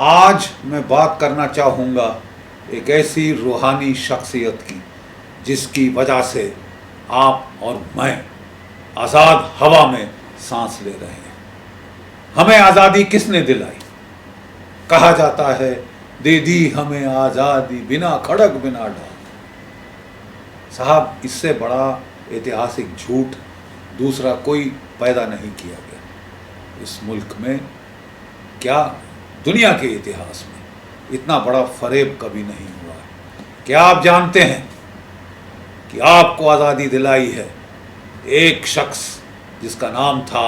आज मैं बात करना चाहूँगा एक ऐसी रूहानी शख्सियत की जिसकी वजह से आप और मैं आज़ाद हवा में सांस ले रहे हैं। हमें आज़ादी किसने दिलाई? कहा जाता है दे दी हमें आज़ादी बिना खड़क बिना ढाल। साहब, इससे बड़ा ऐतिहासिक झूठ दूसरा कोई पैदा नहीं किया गया इस मुल्क में, क्या दुनिया के इतिहास में इतना बड़ा फरेब कभी नहीं हुआ है। क्या आप जानते हैं कि आपको आज़ादी दिलाई है एक शख्स जिसका नाम था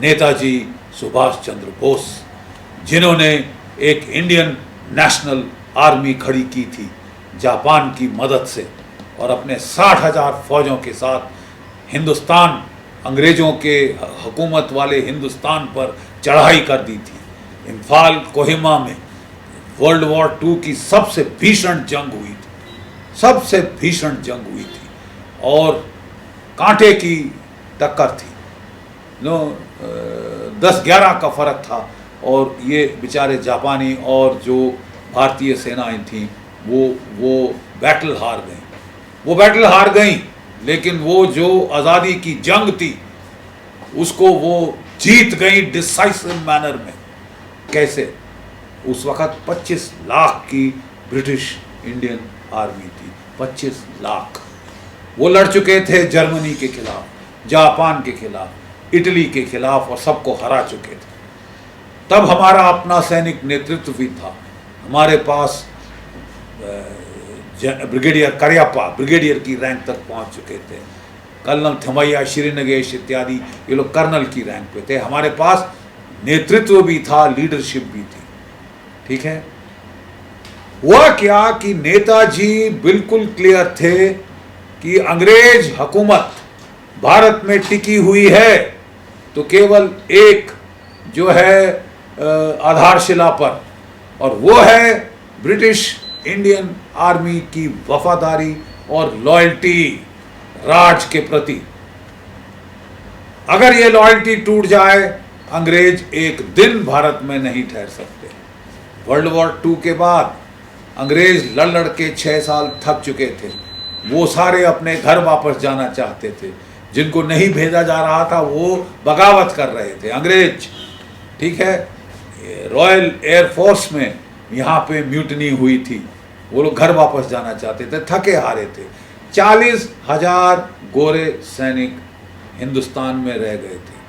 नेताजी सुभाष चंद्र बोस, जिन्होंने एक इंडियन नेशनल आर्मी खड़ी की थी जापान की मदद से और अपने 60,000 फौजों के साथ हिंदुस्तान, अंग्रेज़ों के हुकूमत वाले हिंदुस्तान पर चढ़ाई कर दी थी। इम्फाल कोहिमा में वर्ल्ड वॉर II की सबसे भीषण जंग हुई थी, सबसे भीषण जंग हुई थी और कांटे की टक्कर थी। 10-11 का फर्क था और ये बेचारे जापानी और जो भारतीय सेनाएं थीं वो बैटल हार गईं। वो बैटल हार गईं, लेकिन वो जो आज़ादी की जंग थी उसको वो जीत गई डिसाइसिव मैनर में। कैसे? उस वक़्त 25 लाख की ब्रिटिश इंडियन आर्मी थी, 25 लाख। वो लड़ चुके थे जर्मनी के खिलाफ, जापान के खिलाफ, इटली के खिलाफ और सबको हरा चुके थे। तब हमारा अपना सैनिक नेतृत्व भी था। हमारे पास ब्रिगेडियर करियप्पा ब्रिगेडियर की रैंक तक पहुंच चुके थे। कर्नल थमैया, श्रीनगेश इत्यादि ये लोग कर्नल की रैंक पे थे। हमारे पास नेतृत्व भी था, लीडरशिप भी थी। ठीक है, हुआ क्या कि नेताजी बिल्कुल क्लियर थे कि अंग्रेज हुकूमत भारत में टिकी हुई है तो केवल एक जो है आधारशिला पर, और वो है ब्रिटिश इंडियन आर्मी की वफादारी और लॉयल्टी राज के प्रति। अगर ये लॉयल्टी टूट जाए, अंग्रेज एक दिन भारत में नहीं ठहर सकते। वर्ल्ड वॉर II के बाद अंग्रेज लड़ लड़ के 6 साल थक चुके थे। वो सारे अपने घर वापस जाना चाहते थे। जिनको नहीं भेजा जा रहा था वो बगावत कर रहे थे अंग्रेज। ठीक है, रॉयल एयरफोर्स में यहाँ पे म्यूटनी हुई थी। वो लोग घर वापस जाना चाहते थे, थके हारे थे। 40,000 गोरे सैनिक हिंदुस्तान में रह गए थे,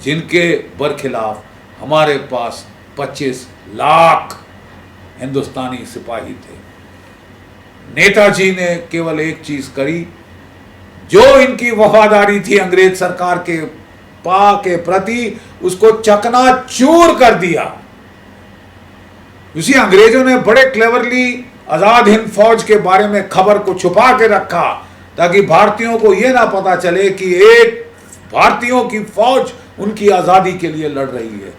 जिनके बरखिलाफ हमारे पास 25 लाख हिंदुस्तानी सिपाही थे। नेताजी ने केवल एक चीज करी, जो इनकी वफादारी थी अंग्रेज सरकार के प्रति, उसको चकनाचूर कर दिया। उसी अंग्रेजों ने बड़े क्लेवरली आजाद हिंद फौज के बारे में खबर को छुपा के रखा ताकि भारतीयों को यह ना पता चले कि एक भारतीयों की फौज उनकी आज़ादी के लिए लड़ रही है।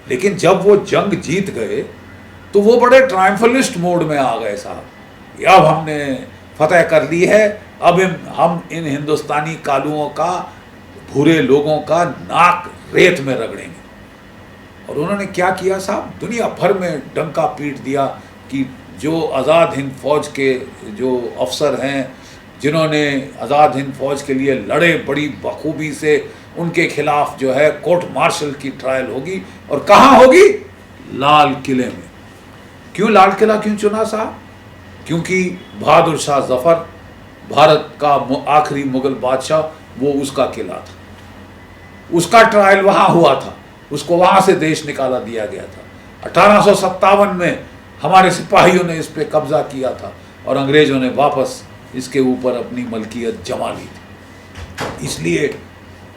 लेकिन जब वो जंग जीत गए तो वो बड़े ट्रायम्फलिस्ट मोड में आ गए साहब। अब हमने फतह कर ली है, अब हम इन हिंदुस्तानी कालुओं का, भूरे लोगों का नाक रेत में रगड़ेंगे। और उन्होंने क्या किया साहब, दुनिया भर में डंका पीट दिया कि जो आज़ाद हिंद फौज के जो अफसर हैं, जिन्होंने आज़ाद हिंद फौज के लिए लड़े बड़ी बखूबी से, उनके खिलाफ जो है कोर्ट मार्शल की ट्रायल होगी। और कहाँ होगी? लाल किले में। क्यों लाल किला क्यों चुना साहब? क्योंकि बहादुर शाह जफर, भारत का आखिरी मुगल बादशाह, वो उसका किला था। उसका ट्रायल वहाँ हुआ था, उसको वहाँ से देश निकाला दिया गया था। 1857 में हमारे सिपाहियों ने इस पे कब्जा किया था और अंग्रेजों ने वापस इसके ऊपर अपनी मलकियत जमा ली थी। इसलिए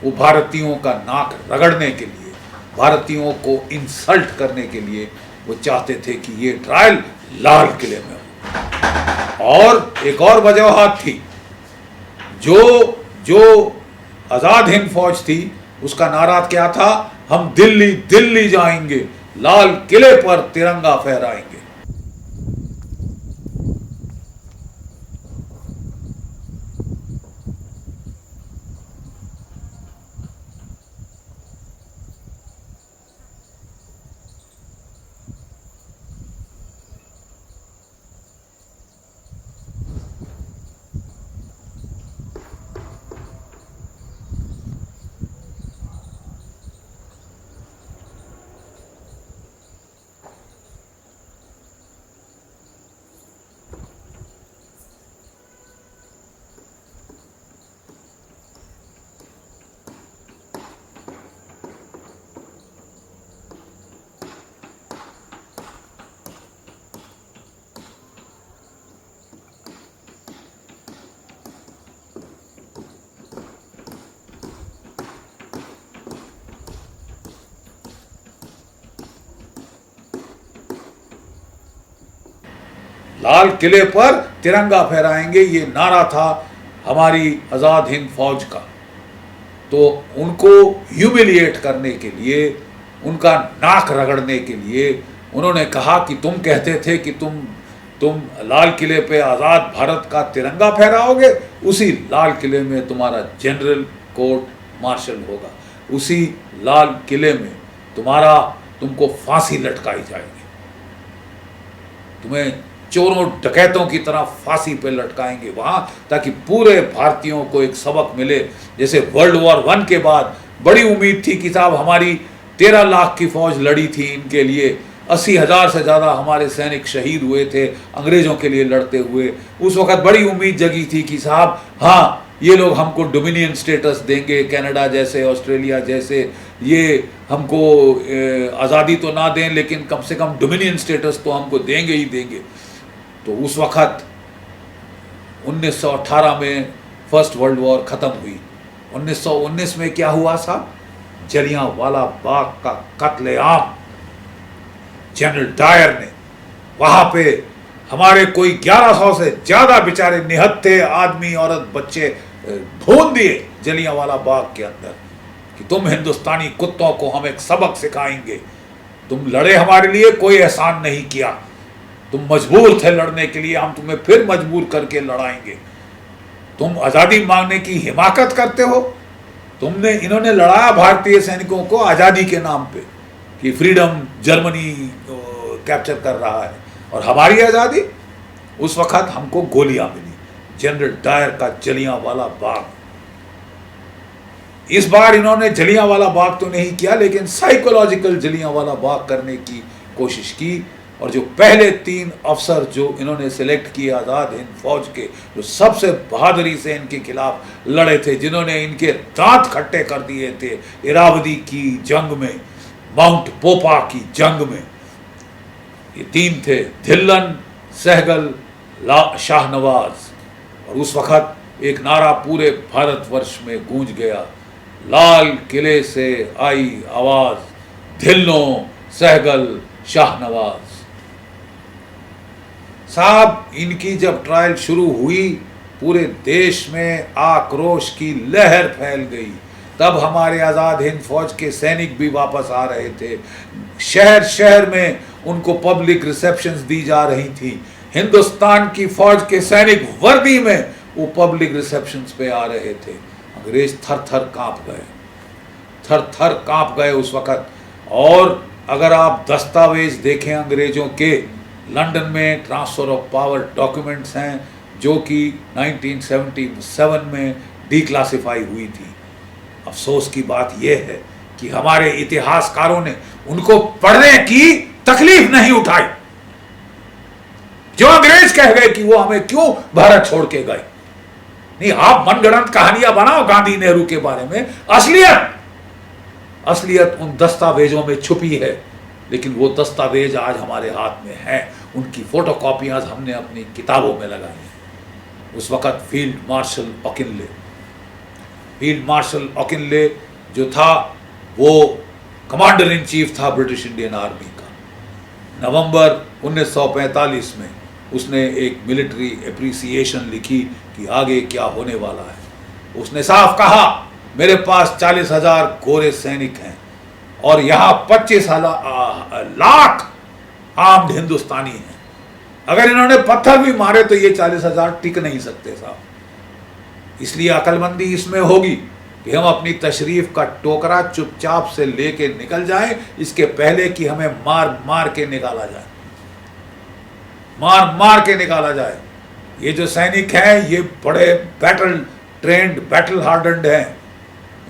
वो भारतीयों का नाक रगड़ने के लिए, भारतीयों को इंसल्ट करने के लिए वो चाहते थे कि ये ट्रायल लाल किले में हो। और एक और वजह थी, जो आज़ाद हिंद फौज थी उसका नारा क्या था? हम दिल्ली दिल्ली जाएंगे, लाल किले पर तिरंगा फहराएंगे। लाल किले पर तिरंगा फहराएंगे, ये नारा था हमारी आज़ाद हिंद फौज का। तो उनको ह्यूमिलिएट करने के लिए, उनका नाक रगड़ने के लिए उन्होंने कहा कि तुम कहते थे कि तुम लाल किले पे आज़ाद भारत का तिरंगा फहराओगे, उसी लाल किले में तुम्हारा जनरल कोर्ट मार्शल होगा, उसी लाल किले में तुमको फांसी लटकाई जाएगी, तुम्हें चोरों डकैतों की तरह फांसी पे लटकाएंगे वहाँ, ताकि पूरे भारतीयों को एक सबक मिले। जैसे वर्ल्ड वॉर 1 के बाद बड़ी उम्मीद थी कि साहब हमारी 13 लाख की फौज लड़ी थी इनके लिए, 80,000 से ज़्यादा हमारे सैनिक शहीद हुए थे अंग्रेज़ों के लिए लड़ते हुए। उस वक़्त बड़ी उम्मीद जगी थी कि साहब हाँ, ये लोग हमको डोमिनियन स्टेटस देंगे, कनाडा जैसे, ऑस्ट्रेलिया जैसे, ये हमको आज़ादी तो ना दें लेकिन कम से कम डोमिनियन स्टेटस तो हमको देंगे ही देंगे। तो उस वक़्त 1918 में फर्स्ट वर्ल्ड वॉर ख़त्म हुई। 1919 में क्या हुआ साहब? जलियांवाला बाग का कत्लेआम। जनरल डायर ने वहाँ पे हमारे कोई 1100 से ज़्यादा बेचारे निहत्थे आदमी औरत बच्चे भून दिए जलियांवाला बाग के अंदर कि तुम हिंदुस्तानी कुत्तों को हम एक सबक सिखाएंगे। तुम लड़े हमारे लिए, कोई एहसान नहीं किया, तुम मजबूर थे लड़ने के लिए, हम तुम्हें फिर मजबूर करके लड़ाएंगे। तुम आज़ादी मांगने की हिमाकत करते हो। इन्होंने लड़ाया भारतीय सैनिकों को आज़ादी के नाम पे कि फ्रीडम जर्मनी कैप्चर कर रहा है, और हमारी आज़ादी, उस वक़्त हमको गोलियां मिली। जनरल डायर का जलियांवाला बाग। इस बार इन्होंने जलियांवाला बाग तो नहीं किया, लेकिन साइकोलॉजिकल जलियांवाला बाग करने की कोशिश की। और जो पहले 3 अफसर जो इन्होंने सिलेक्ट किए आज़ाद हिंद फौज के, जो सबसे बहादुरी से इनके खिलाफ लड़े थे, जिन्होंने इनके दांत खट्टे कर दिए थे इरावदी की जंग में, माउंट पोपा की जंग में, ये 3 थे, धिल्लन, सहगल, शाहनवाज। और उस वक़्त एक नारा पूरे भारतवर्ष में गूंज गया, लाल किले से आई आवाज़, धिल्लों, सहगल, शाहनवाज। साहब इनकी जब ट्रायल शुरू हुई, पूरे देश में आक्रोश की लहर फैल गई। तब हमारे आज़ाद हिंद फौज के सैनिक भी वापस आ रहे थे। शहर शहर में उनको पब्लिक रिसेप्शंस दी जा रही थी। हिंदुस्तान की फौज के सैनिक वर्दी में वो पब्लिक रिसेप्शंस पे आ रहे थे। अंग्रेज थर थर कांप गए उस वक़्त। और अगर आप दस्तावेज देखें अंग्रेजों के, लंदन में ट्रांसफ़र ऑफ पावर डॉक्यूमेंट्स हैं जो कि 1977 में डिक्लासिफाई हुई थी। अफसोस की बात यह है कि हमारे इतिहासकारों ने उनको पढ़ने की तकलीफ नहीं उठाई। जो अंग्रेज कह गए कि वो हमें क्यों भारत छोड़ के गए। नहीं, आप मनगढ़ंत कहानियां बनाओ गांधी नेहरू के बारे में, असलियत उन दस्तावेजों में छुपी है। लेकिन वो दस्तावेज आज हमारे हाथ में हैं, उनकी फोटोकॉपियां हमने अपनी किताबों में लगाई। उस वक़्त फील्ड मार्शल ऑकिनले जो था, वो कमांडर इन चीफ था ब्रिटिश इंडियन आर्मी का। नवंबर 1945 में उसने एक मिलिट्री एप्रिसिएशन लिखी कि आगे क्या होने वाला है। उसने साफ कहा, मेरे पास 40,000 गोरे सैनिक हैं और यहाँ 25 लाख आर्म्ड हिंदुस्तानी हैं। अगर इन्होंने पत्थर भी मारे तो ये 40,000 टिक नहीं सकते साहब। इसलिए अकलमंदी इसमें होगी कि हम अपनी तशरीफ का टोकरा चुपचाप से लेके निकल जाएं, इसके पहले कि हमें मार मार के निकाला जाए। ये जो सैनिक हैं, ये बड़े बैटल ट्रेंड, बैटल हार्डन्ड हैं।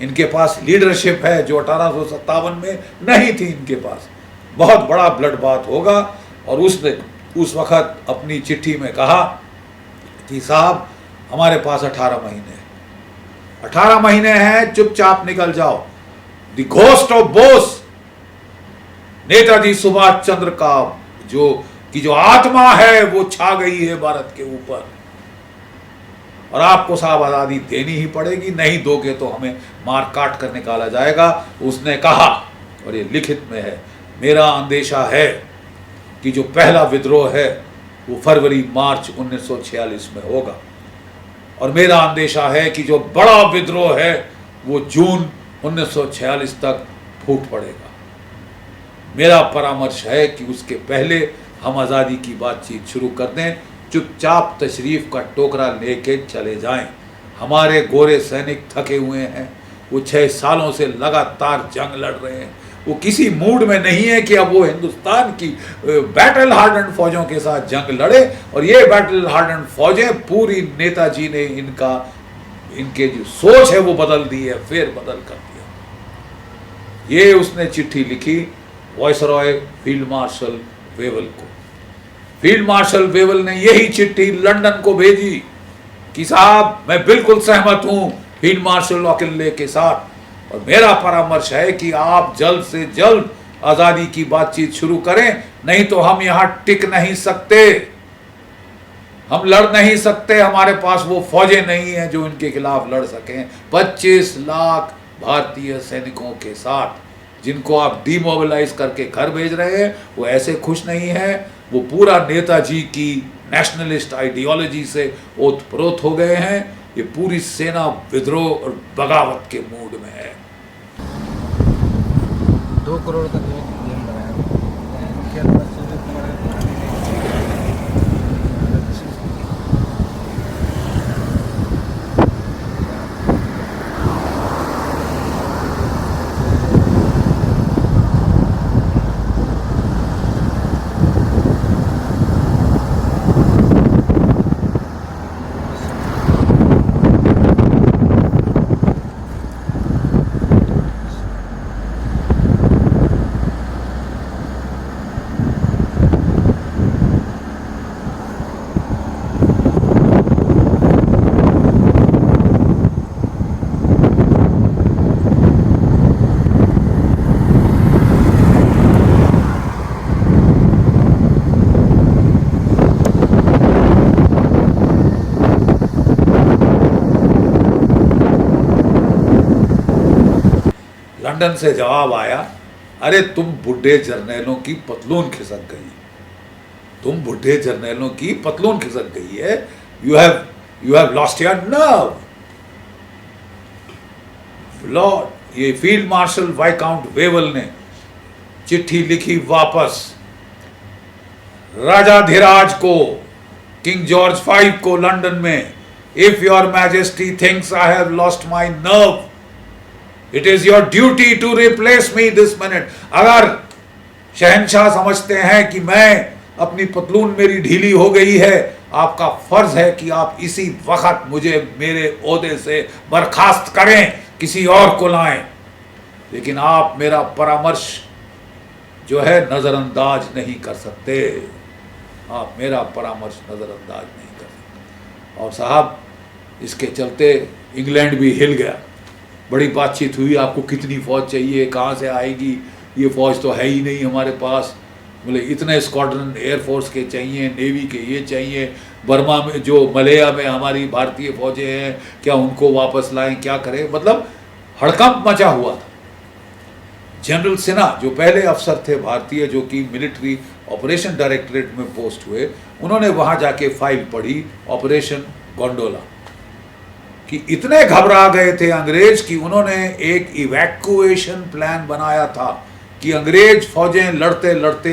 इनके पास लीडरशिप है जो 1857 में नहीं थी इनके पास। बहुत बड़ा ब्लड बात होगा। और उसने उस वक़्त अपनी चिट्ठी में कहा कि साहब हमारे पास 18 महीने हैं, चुपचाप निकल जाओ। The ghost of Bose, Netaji Subhash Chandra का जो आत्मा है वो छा गई है भारत के ऊपर, और आपको साहब आज़ादी देनी ही पड़ेगी, नहीं दोगे तो हमें मार काट कर निकाला जाएगा। उसने कहा, और ये लिखित में है, मेरा अंदेशा है कि जो पहला विद्रोह है वो फरवरी मार्च 1946 में होगा। और मेरा अंदेशा है कि जो बड़ा विद्रोह है वो जून 1946 तक फूट पड़ेगा। मेरा परामर्श है कि उसके पहले हम आज़ादी की बातचीत शुरू कर दें, चुपचाप तशरीफ का टोकरा लेके चले जाएं। हमारे गोरे सैनिक थके हुए हैं, वो 6 सालों से लगातार जंग लड़ रहे हैं, वो किसी मूड में नहीं है कि अब वो हिंदुस्तान की बैटल हार्डन फौजों के साथ जंग लड़े। और ये बैटल हार्डन फौजें पूरी नेताजी ने इनके जो सोच है वो बदल दी है, फिर बदल कर दिया। ये उसने चिट्ठी लिखी वायसरॉय फील्ड मार्शल वेवल को। फील्ड मार्शल वेवल ने यही चिट्ठी लंदन को भेजी कि साहब मैं बिल्कुल सहमत हूं फील्ड मार्शल ऑकिनले के साथ, और मेरा परामर्श है कि आप जल्द से जल्द आजादी की बातचीत शुरू करें, नहीं तो हम यहां टिक नहीं सकते, हम लड़ नहीं सकते, हमारे पास वो फौजें नहीं हैं जो इनके खिलाफ लड़ सकें। 25 लाख भारतीय सैनिकों के साथ जिनको आप डीमोबिलाइज करके घर भेज रहे हैं, वो ऐसे खुश नहीं है। वो पूरा नेताजी की नेशनलिस्ट आइडियोलॉजी से ओतप्रोत हो गए हैं। ये पूरी सेना विद्रोह और बगावत के मूड में है। 2 करोड़ तक गेम बनाया। लंदन से जवाब आया, अरे तुम बुढ़े जर्नैलों की पतलून खिसक गई, तुम बुढ़े जर्नैलों की पतलून खिसक गई है, you have lost your nerve. Lord ये फील्ड मार्शल वाइकाउंट वेवल ने चिट्ठी लिखी वापस राजाधिराज को, किंग जॉर्ज V को लंदन में, if your majesty thinks I have lost my nerve, it is your duty to replace me this minute. अगर शहंशाह समझते हैं कि मैं अपनी पतलून मेरी ढीली हो गई है, आपका फर्ज है कि आप इसी वक्त मुझे मेरे ओहदे से बर्खास्त करें, किसी और को लाएं। लेकिन आप मेरा परामर्श जो है नजरअंदाज नहीं कर सकते, आप मेरा परामर्श नजरअंदाज नहीं कर सकते। और साहब इसके चलते इंग्लैंड भी हिल गया। बड़ी बातचीत हुई, आपको कितनी फौज चाहिए, कहाँ से आएगी, ये फौज तो है ही नहीं हमारे पास। बोले इतने स्क्वाड्रन एयरफोर्स के चाहिए, नेवी के ये चाहिए, बर्मा में जो मलया में हमारी भारतीय फौजें हैं क्या उनको वापस लाएं, क्या करें। मतलब हड़कंप मचा हुआ था। जनरल सिन्हा जो पहले अफसर थे भारतीय, जो कि मिलिट्री ऑपरेशन डायरेक्टरेट में पोस्ट हुए, उन्होंने वहाँ जाके फाइल पढ़ी ऑपरेशन गोंडोला कि इतने घबरा गए थे अंग्रेज कि उन्होंने एक इवैक्यूएशन प्लान बनाया था कि अंग्रेज फौजें लड़ते लड़ते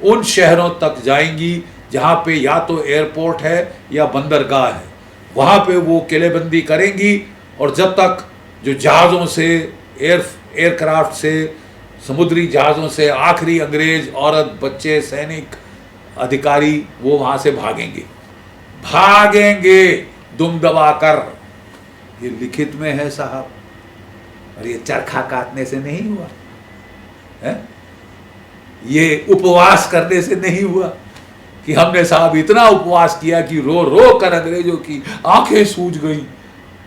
उन शहरों तक जाएंगी जहाँ पे या तो एयरपोर्ट है या बंदरगाह है, वहाँ पे वो किलेबंदी करेंगी। और जब तक जो जहाज़ों से एयरक्राफ्ट से, समुद्री जहाज़ों से आखिरी अंग्रेज औरत बच्चे सैनिक अधिकारी वो वहाँ से भागेंगे दुम दबाकर। ये लिखित में है साहब, और ये चरखा काटने से नहीं हुआ है, ये उपवास करने से नहीं हुआ कि हमने साहब इतना उपवास किया कि रो रो कर अंग्रेजों की आंखें सूज गई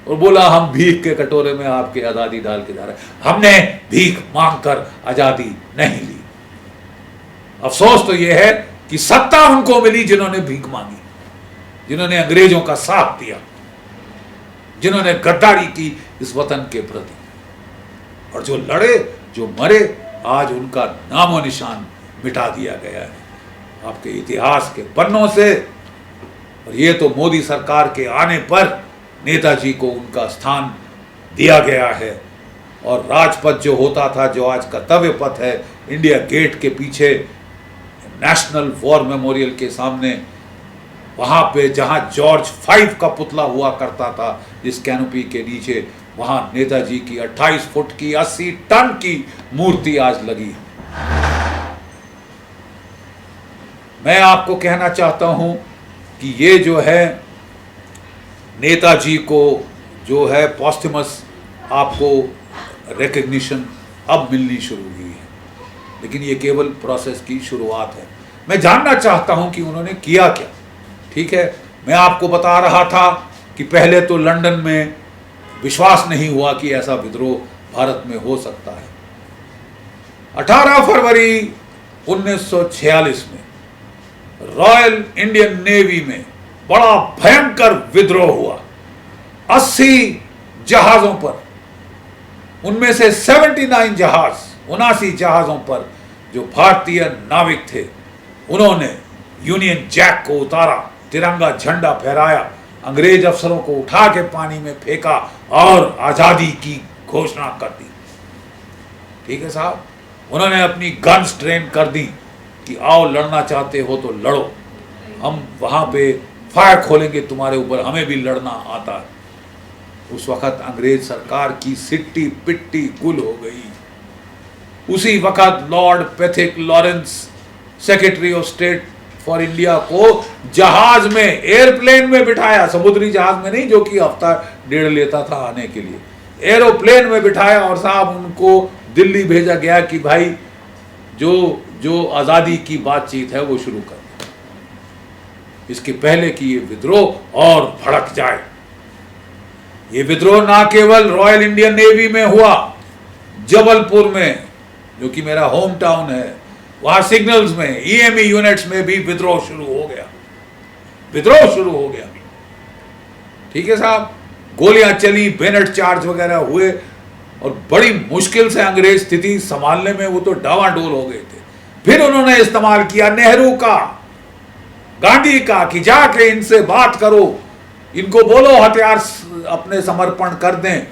और बोला हम भीख के कटोरे में आपके आज़ादी डाल के जा रहे हैं। हमने भीख मांगकर आज़ादी नहीं ली। अफसोस तो यह है कि सत्ता उनको मिली जिन्होंने भीख मांगी, जिन्होंने अंग्रेजों का साथ दिया, जिन्होंने गद्दारी की इस वतन के प्रति। और जो लड़े, जो मरे, आज उनका नामो निशान मिटा दिया गया है। आपके इतिहास के पन्नों से। और ये तो मोदी सरकार के आने पर नेताजी को उनका स्थान दिया गया है। और राजपथ जो होता था, जो आज कर्तव्य पथ है, इंडिया गेट के पीछे नेशनल वॉर मेमोरियल के सामने, वहाँ पे जहाँ जॉर्ज 5 का पुतला हुआ करता था, जिस कैनोपी के नीचे, वहाँ नेताजी की 28 फुट की 80 टन की मूर्ति आज लगी है। मैं आपको कहना चाहता हूँ कि ये जो है नेताजी को जो है पॉस्टमस आपको रिकग्निशन अब मिलनी शुरू हुई है, लेकिन ये केवल प्रोसेस की शुरुआत है। मैं जानना चाहता हूं कि उन्होंने किया क्या। ठीक है, मैं आपको बता रहा था कि पहले तो लंदन में विश्वास नहीं हुआ कि ऐसा विद्रोह भारत में हो सकता है। 18 फरवरी 1946 में रॉयल इंडियन नेवी में बड़ा भयंकर विद्रोह हुआ। 80 जहाजों पर, उनमें से 79 जहाज, 79 जहाजों पर जो भारतीय नाविक थे, उन्होंने यूनियन जैक को उतारा, तिरंगा झंडा फहराया, अंग्रेज अफसरों को उठा के पानी में फेंका और आजादी की घोषणा कर दी। ठीक है साहब, उन्होंने अपनी गन्स ट्रेन कर दी कि आओ लड़ना चाहते हो तो लड़ो, हम वहां पे फायर खोलेंगे तुम्हारे ऊपर, हमें भी लड़ना आता है। उस वक्त अंग्रेज सरकार की सिट्टी पिट्टी गुल हो गई। उसी वक्त Lord Pethick Lawrence, secretary of state for India, को जहाज में, एयरप्लेन में बिठाया, समुद्री जहाज में नहीं जो कि हफ्ता डेढ़ लेता था आने के लिए, एरोप्लेन में बिठाया और साहब उनको दिल्ली भेजा गया कि भाई जो आज़ादी की बातचीत है वो शुरू कर, इसके पहले कि ये विद्रोह और भड़क जाए। ये विद्रोह ना केवल रॉयल इंडियन नेवी में हुआ, जबलपुर में जो कि मेरा होम टाउन है, वहां सिग्नल्स में, ईएमई यूनिट्स में भी विद्रोह शुरू हो गया, विद्रोह शुरू हो गया। ठीक है साहब, गोलियां चली, बेनेट चार्ज वगैरह हुए और बड़ी मुश्किल से अंग्रेज स्थिति संभालने में वो तो डावाडोल हो गए थे। फिर उन्होंने इस्तेमाल किया नेहरू का, गांधी का, कि जाके इनसे बात करो, इनको बोलो हथियार अपने समर्पण कर दें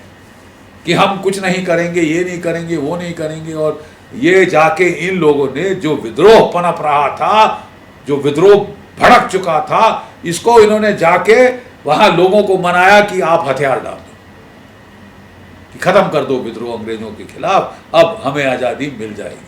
कि हम कुछ नहीं करेंगे, ये नहीं करेंगे, वो नहीं करेंगे। और ये जाके इन लोगों ने जो विद्रोह पनप रहा था, जो विद्रोह भड़क चुका था, इसको इन्होंने जाके वहां लोगों को मनाया कि आप हथियार डाल दो, कि खत्म कर दो विद्रोह अंग्रेजों के खिलाफ, अब हमें आजादी मिल जाएगी।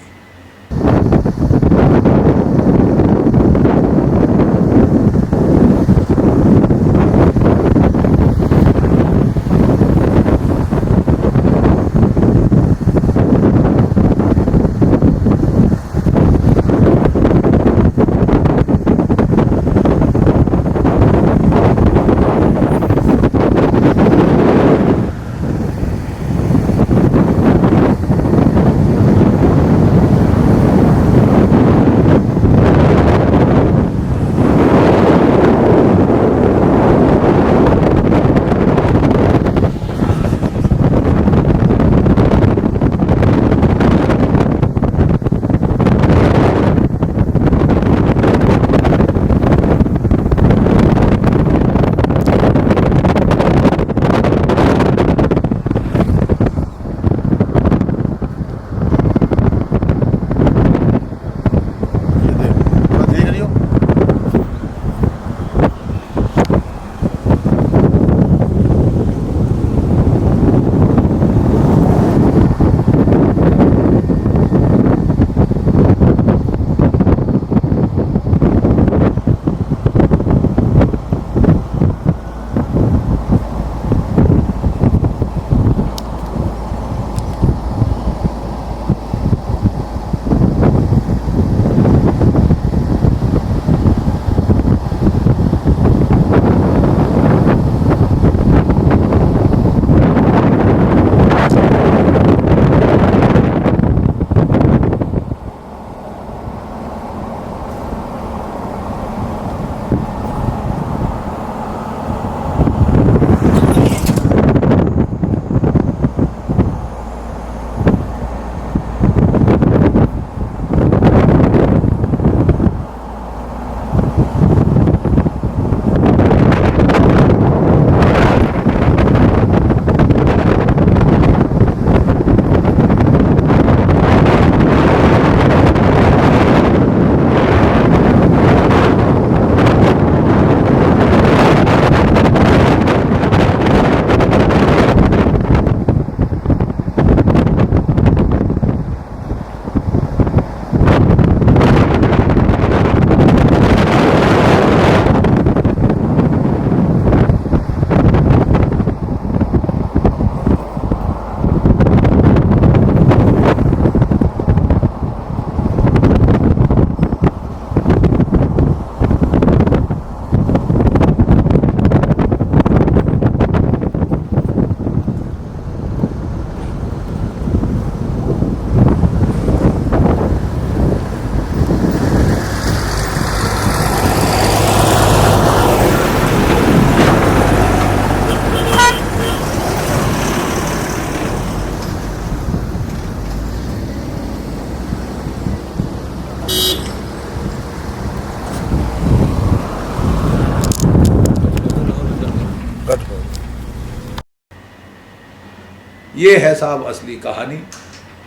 ये है साहब असली कहानी।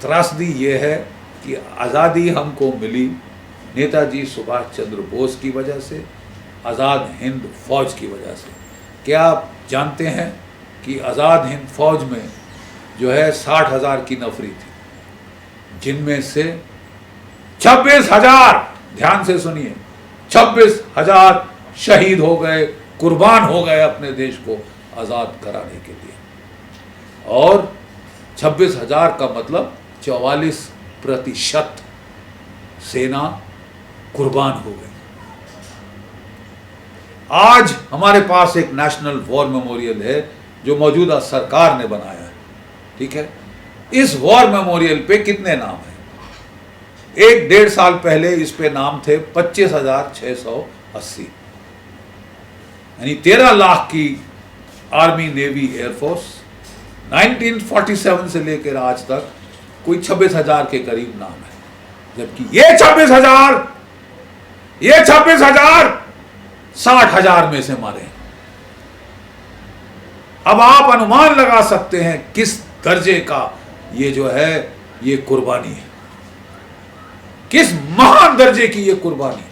त्रासदी ये है कि आज़ादी हमको मिली नेताजी सुभाष चंद्र बोस की वजह से, आज़ाद हिंद फौज की वजह से। क्या आप जानते हैं कि आज़ाद हिंद फौज में जो है 60,000 की नफरी थी, जिनमें से 26,000, ध्यान से सुनिए, 26,000 शहीद हो गए, कुर्बान हो गए अपने देश को आज़ाद कराने के लिए। और 26,000 का मतलब 44% सेना कुर्बान हो गई। आज हमारे पास एक नेशनल वॉर मेमोरियल है जो मौजूदा सरकार ने बनाया है, ठीक है। इस वॉर मेमोरियल पे कितने नाम हैं? 1-1.5 साल पहले इस पे नाम थे 25,680, यानी 13 लाख की आर्मी, नेवी, एयरफोर्स। 1947 से लेकर आज तक कोई 26,000 के करीब नाम है, जबकि ये 26,000 60,000 में से मारे। अब आप अनुमान लगा सकते हैं किस दर्जे का ये जो है ये कुर्बानी है, किस महान दर्जे की ये कुर्बानी।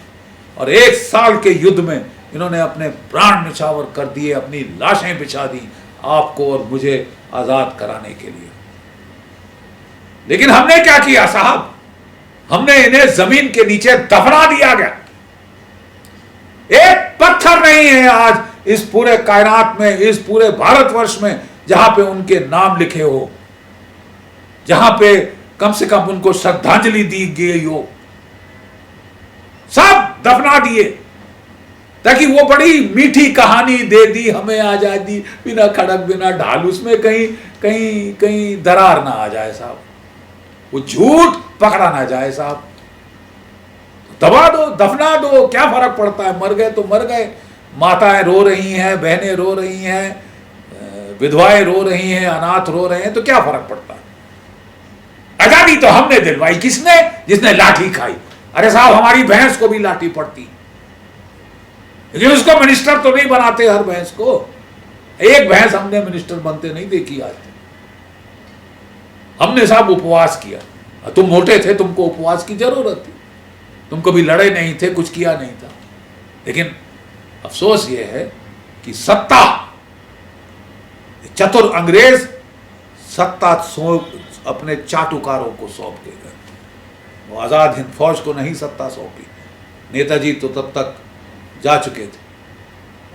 और 1 साल के युद्ध में इन्होंने अपने प्राण न्यौछावर कर दिए, अपनी लाशें बिछा दी आपको और मुझे आजाद कराने के लिए। लेकिन हमने क्या किया साहब? हमने इन्हें जमीन के नीचे दफना दिया गया। एक पत्थर नहीं है आज इस पूरे कायनात में, इस पूरे भारतवर्ष में जहां पे उनके नाम लिखे हो, जहां पे कम से कम उनको श्रद्धांजलि दी गई हो। सब दफना दिए ताकि वो बड़ी मीठी कहानी दे दी हमें आजादी, बिना खड़क बिना ढाल, उसमें कहीं कहीं कहीं दरार ना आ जाए साहब, वो झूठ पकड़ा ना जाए साहब। दबा दो, दफना दो, क्या फर्क पड़ता है? मर गए तो मर गए। माताएं रो रही हैं, बहनें रो रही हैं, विधवाएं रो रही हैं, अनाथ रो रहे हैं, तो क्या फर्क पड़ता है? आजादी तो हमने दिलवाई, किसने? जिसने लाठी खाई। अरे साहब, हमारी भैंस को भी लाठी पड़ती, लेकिन उसको मिनिस्टर तो नहीं बनाते हर भैंस को। एक भैंस हमने मिनिस्टर बनते नहीं देखी आज। हमने साहब उपवास किया। तुम मोटे थे, तुमको उपवास की जरूरत थी, तुम कभी लड़े नहीं थे, कुछ किया नहीं था। लेकिन अफसोस यह है कि सत्ता, चतुर अंग्रेज सत्ता अपने चाटुकारों को सौंप के गए। वो आजाद हिंद फौज को नहीं सत्ता सौंपी। नेताजी तो तब तक जा चुके थे।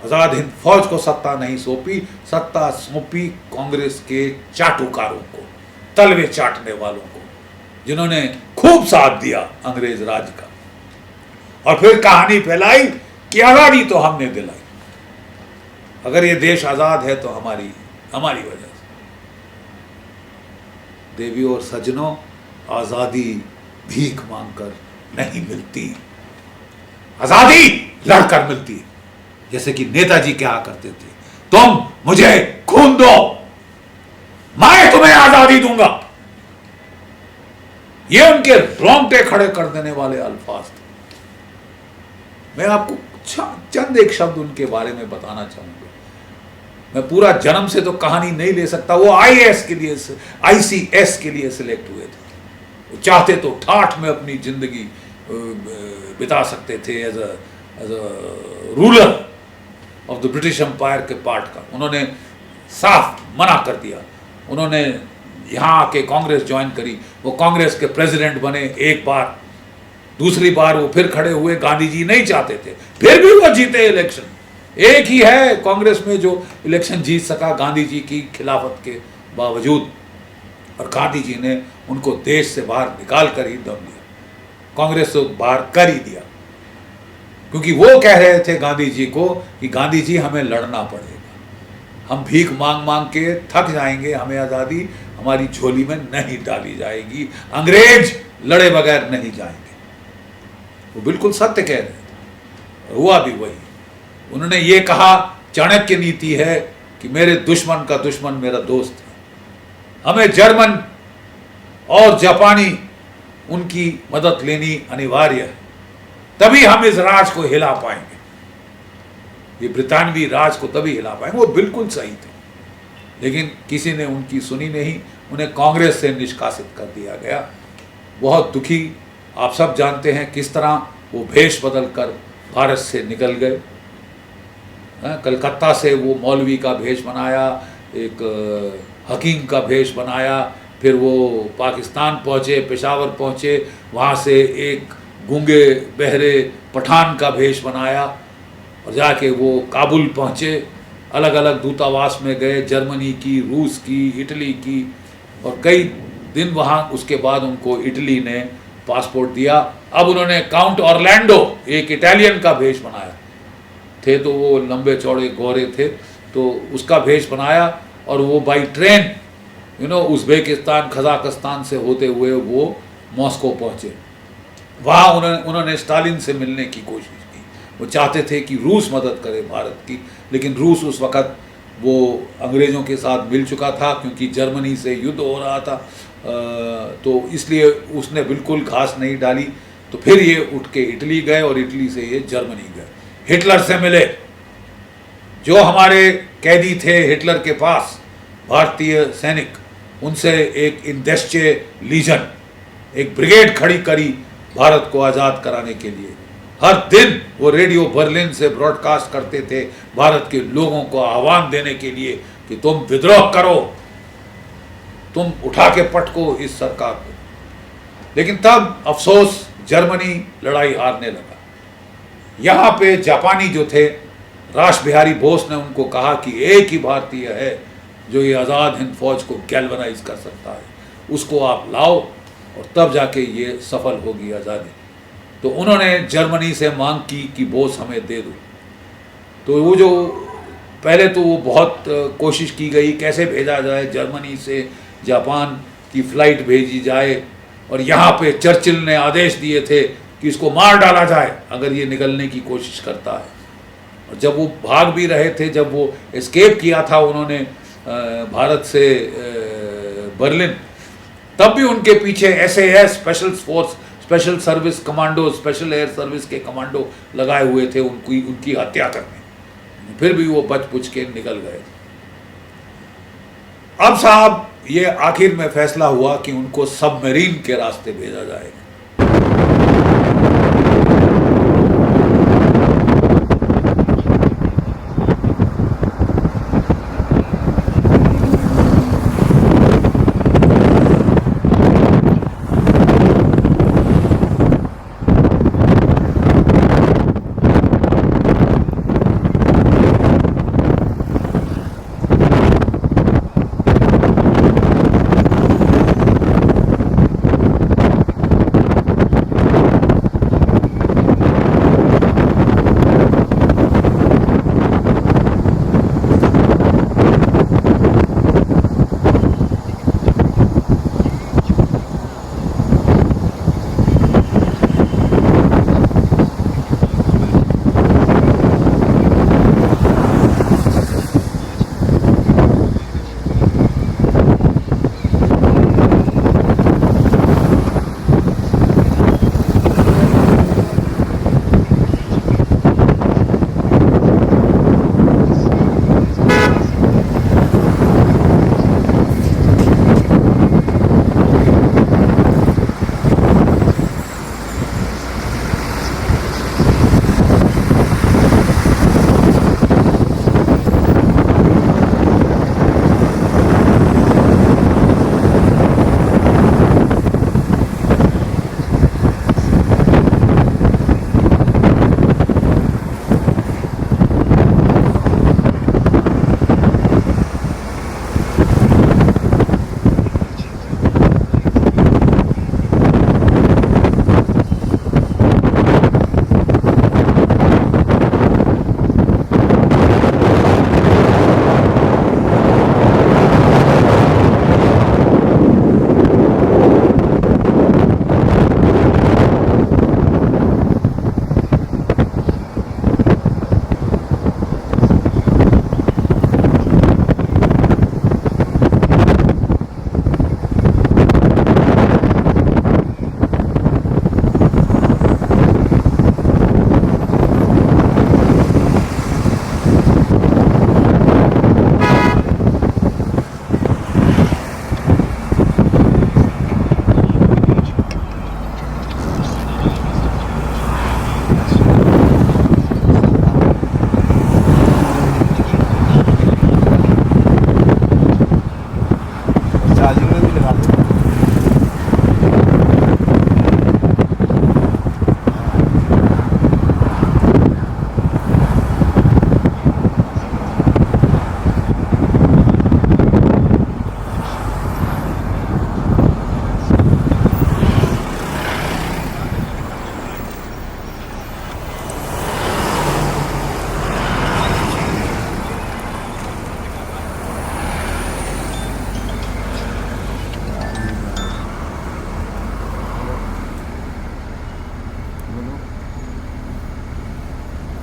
आजाद हिंद फौज को सत्ता नहीं सौंपी, सत्ता सौंपी कांग्रेस के चाटुकारों को, तलवे चाटने वालों को, जिन्होंने खूब साथ दिया अंग्रेज राज का। और फिर कहानी फैलाई कि आजादी तो हमने दिलाई। अगर ये देश आजाद है तो हमारी वजह से। देवियों और सज्जनों, आजादी भीख मांगकर नहीं मिलती, आजादी लड़कर मिलती है। जैसे कि नेताजी क्या करते थे, तुम मुझे खून दो, मैं तुम्हें आजादी दूंगा। ये उनके रोंगटे खड़े कर देने वाले अल्फाज थे। मैं आपको चंद एक शब्द उनके बारे में बताना चाहूंगा। मैं पूरा जन्म से तो कहानी नहीं ले सकता। वो IAS के लिए, ICS के लिए सिलेक्ट हुए थे। वो चाहते तो ठाठ में अपनी जिंदगी बिता सकते थे as a ruler of the British empire के पार्ट का। उन्होंने साफ मना कर दिया। उन्होंने यहाँ आके कांग्रेस ज्वाइन करी। वो कांग्रेस के प्रेसिडेंट बने एक बार, दूसरी बार वो फिर खड़े हुए। गांधी जी नहीं चाहते थे, फिर भी वो जीते इलेक्शन। एक ही है कांग्रेस में जो इलेक्शन जीत सका गांधी जी की खिलाफत के बावजूद, और गांधी जी ने उनको देश से बाहर निकाल कर ही दम दिया। कांग्रेस से बाहर कर ही दिया, क्योंकि वो कह रहे थे गांधी जी को कि गांधी जी हमें लड़ना पड़ेगा, हम भीख मांग मांग के थक जाएंगे, हमें आज़ादी हमारी झोली में नहीं डाली जाएगी, अंग्रेज लड़े बगैर नहीं जाएंगे। वो बिल्कुल सत्य कह रहे थे, हुआ भी वही। उन्होंने ये कहा, चाणक्य नीति है कि मेरे दुश्मन का दुश्मन मेरा दोस्त है। हमें जर्मन और जापानी उनकी मदद लेनी अनिवार्य है, तभी हम इस राज को हिला पाएंगे। ये ब्रितानवी राज को तभी हिला पाएंगे। वो बिल्कुल सही थे, लेकिन किसी ने उनकी सुनी नहीं। उन्हें कांग्रेस से निष्कासित कर दिया गया। बहुत दुखी, आप सब जानते हैं किस तरह वो भेष बदल कर भारत से निकल गए। कलकत्ता से वो मौलवी का भेष बनाया, एक हकीम का भेष बनाया, फिर वो पाकिस्तान पहुँचे, पेशावर पहुँचे, वहाँ से एक गूंगे बहरे पठान का भेष बनाया और जाके वो काबुल पहुँचे। अलग अलग दूतावास में गए, जर्मनी की, रूस की, इटली की, और कई दिन वहाँ उसके बाद उनको इटली ने पासपोर्ट दिया। अब उन्होंने काउंट ऑरलैंडो, एक इटालियन का भेष बनाया, थे तो वो लंबे चौड़े गोरे थे, तो उसका भेष बनाया और वो बाई ट्रेन उज़्बेकिस्तान, कजाकिस्तान से होते हुए वो मॉस्को पहुँचे। वहाँ उन्होंने स्टालिन से मिलने की कोशिश की। वो चाहते थे कि रूस मदद करे भारत की, लेकिन रूस उस वक़्त वो अंग्रेज़ों के साथ मिल चुका था क्योंकि जर्मनी से युद्ध हो रहा था, तो इसलिए उसने बिल्कुल घास नहीं डाली। तो फिर ये उठ के इटली गए और इटली से ये जर्मनी गए, हिटलर से मिले। जो हमारे कैदी थे हिटलर के पास, भारतीय सैनिक, उनसे एक इंडेस्चे लीजन, एक ब्रिगेड खड़ी करी भारत को आज़ाद कराने के लिए। हर दिन वो रेडियो बर्लिन से ब्रॉडकास्ट करते थे भारत के लोगों को आह्वान देने के लिए कि तुम विद्रोह करो, तुम उठा के पटको इस सरकार को। लेकिन तब अफसोस, जर्मनी लड़ाई हारने लगा। यहाँ पे जापानी जो थे, रास बिहारी बोस ने उनको कहा कि एक ही भारतीय है जो ये आज़ाद हिंद फौज को गैल्वनाइज कर सकता है, उसको आप लाओ और तब जाके ये सफल होगी आज़ादी। तो उन्होंने जर्मनी से मांग की कि बोस हमें दे दो। तो वो जो पहले तो वो बहुत कोशिश की गई कैसे भेजा जाए, जर्मनी से जापान की फ़्लाइट भेजी जाए, और यहाँ पे चर्चिल ने आदेश दिए थे कि इसको मार डाला जाए अगर ये निकलने की कोशिश करता है। और जब वो भाग भी रहे थे, जब वो एस्केप किया था उन्होंने भारत से बर्लिन, तब भी उनके पीछे SAS special force, special service commando, special air service के कमांडो लगाए हुए थे उनकी हत्या करने। फिर भी वो बच पुच के निकल गए। अब साहब ये आखिर में फैसला हुआ कि उनको सबमरीन के रास्ते भेजा जाएगा।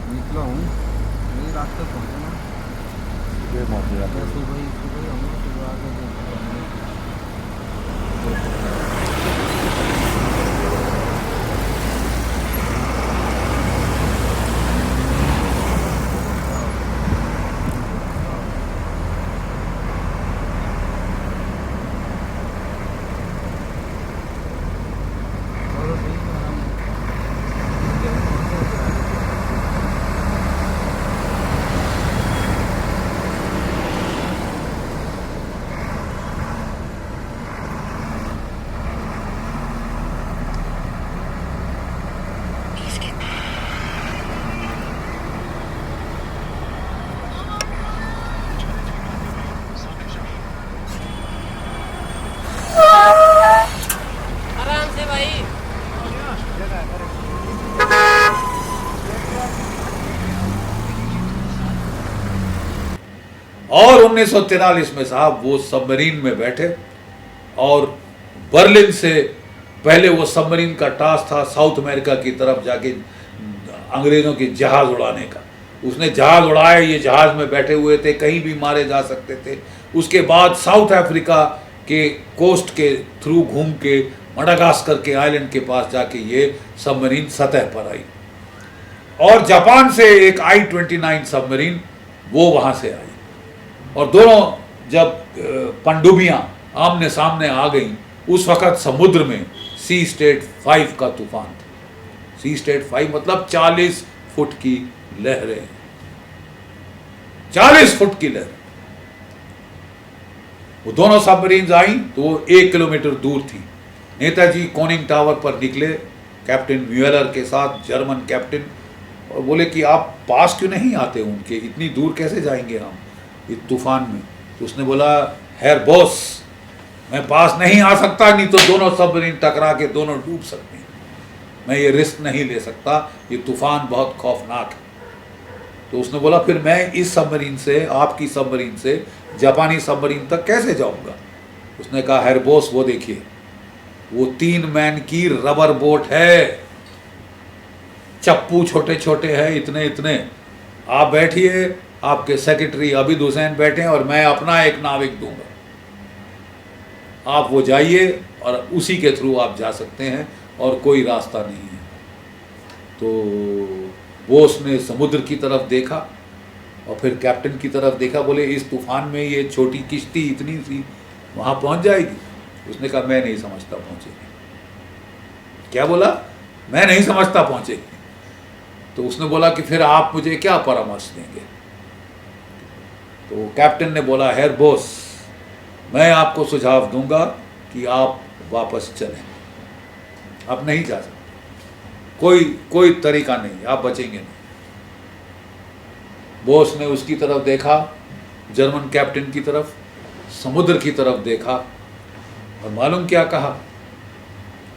निकला हूँ, यही रास्ते पहुँचे ना। सुबह पहुँचेगा मैं सुबह ही आऊँगा, सुबह आके चलो ठीक है, हम पहुँचे। आराम से भाई। और 1943 में साहब वो सबमरीन में बैठे और बर्लिन से पहले वो सबमरीन का टास्क था साउथ अमेरिका की तरफ जाके अंग्रेजों के जहाज उड़ाने का। उसने जहाज उड़ाए, ये जहाज में बैठे हुए थे, कहीं भी मारे जा सकते थे। उसके बाद साउथ अफ्रीका के कोस्ट के थ्रू घूम के मडागास्कर के आइलैंड के पास जाके ये सबमरीन सतह पर आई। और जापान से एक I-29 सबमरीन वो वहां से आई और दोनों जब पनडुब्बियां आमने सामने आ गई, उस वक्त समुद्र में सी स्टेट 5 का तूफान था। सी स्टेट 5 मतलब 40 फुट की लहरें, 40 फुट की लहरें। वो दोनों सबमरीन्स आई तो वो 1 किलोमीटर दूर थी। नेताजी कोनिंग टावर पर निकले कैप्टन म्यूएलर के साथ, जर्मन कैप्टन, और बोले कि आप पास क्यों नहीं आते उनके, इतनी दूर कैसे जाएंगे हम इस तूफान में। तो उसने बोला, हेयर बॉस, मैं पास नहीं आ सकता, नहीं तो दोनों सबमरीन टकरा के दोनों डूब सकते हैं। मैं ये रिस्क नहीं ले सकता, ये तूफान बहुत खौफनाक है। तो उसने बोला, फिर मैं इस सबमरीन से, आपकी सबमरीन से जापानी सबमरीन तक कैसे जाऊंगा। उसने कहा, हेयर बॉस, वो देखिए, वो 3 मैन की रबर बोट है, चप्पू छोटे छोटे हैं, इतने इतने। आप बैठिए, आपके सेक्रेटरी अबिद हुसैन बैठे हैं और मैं अपना एक नाविक दूंगा, आप वो जाइए और उसी के थ्रू आप जा सकते हैं और कोई रास्ता नहीं है। तो वो उसने समुद्र की तरफ देखा और फिर कैप्टन की तरफ देखा, बोले इस तूफान में ये छोटी किश्ती इतनी सी वहाँ पहुँच जाएगी। उसने कहा, मैं नहीं समझता पहुँचेगी। क्या बोला? मैं नहीं समझता पहुँचेगी। तो उसने बोला कि फिर आप मुझे क्या परामर्श देंगे। तो कैप्टन ने बोला, हेयर बॉस, मैं आपको सुझाव दूंगा कि आप वापस चलें, आप नहीं जा सकते, कोई तरीका नहीं, आप बचेंगे नहीं। बॉस ने उसकी तरफ देखा, जर्मन कैप्टन की तरफ, समुद्र की तरफ देखा और मालूम क्या कहा?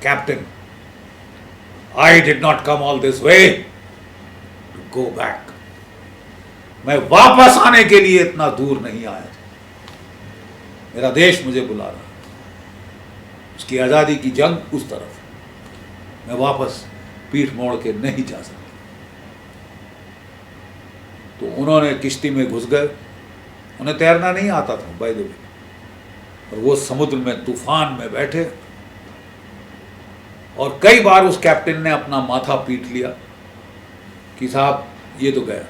Captain, I did not come all this way to go back. मैं वापस आने के लिए इतना दूर नहीं आया था, मेरा देश मुझे बुला रहा, उसकी आज़ादी की जंग उस तरफ, मैं वापस पीठ मोड़ के नहीं जा सकता। तो उन्होंने किश्ती में घुस गए, उन्हें तैरना नहीं आता था बाय द वे, और वो समुद्र में तूफान में बैठे और कई बार उस कैप्टन ने अपना माथा पीट लिया कि साहब ये तो गया।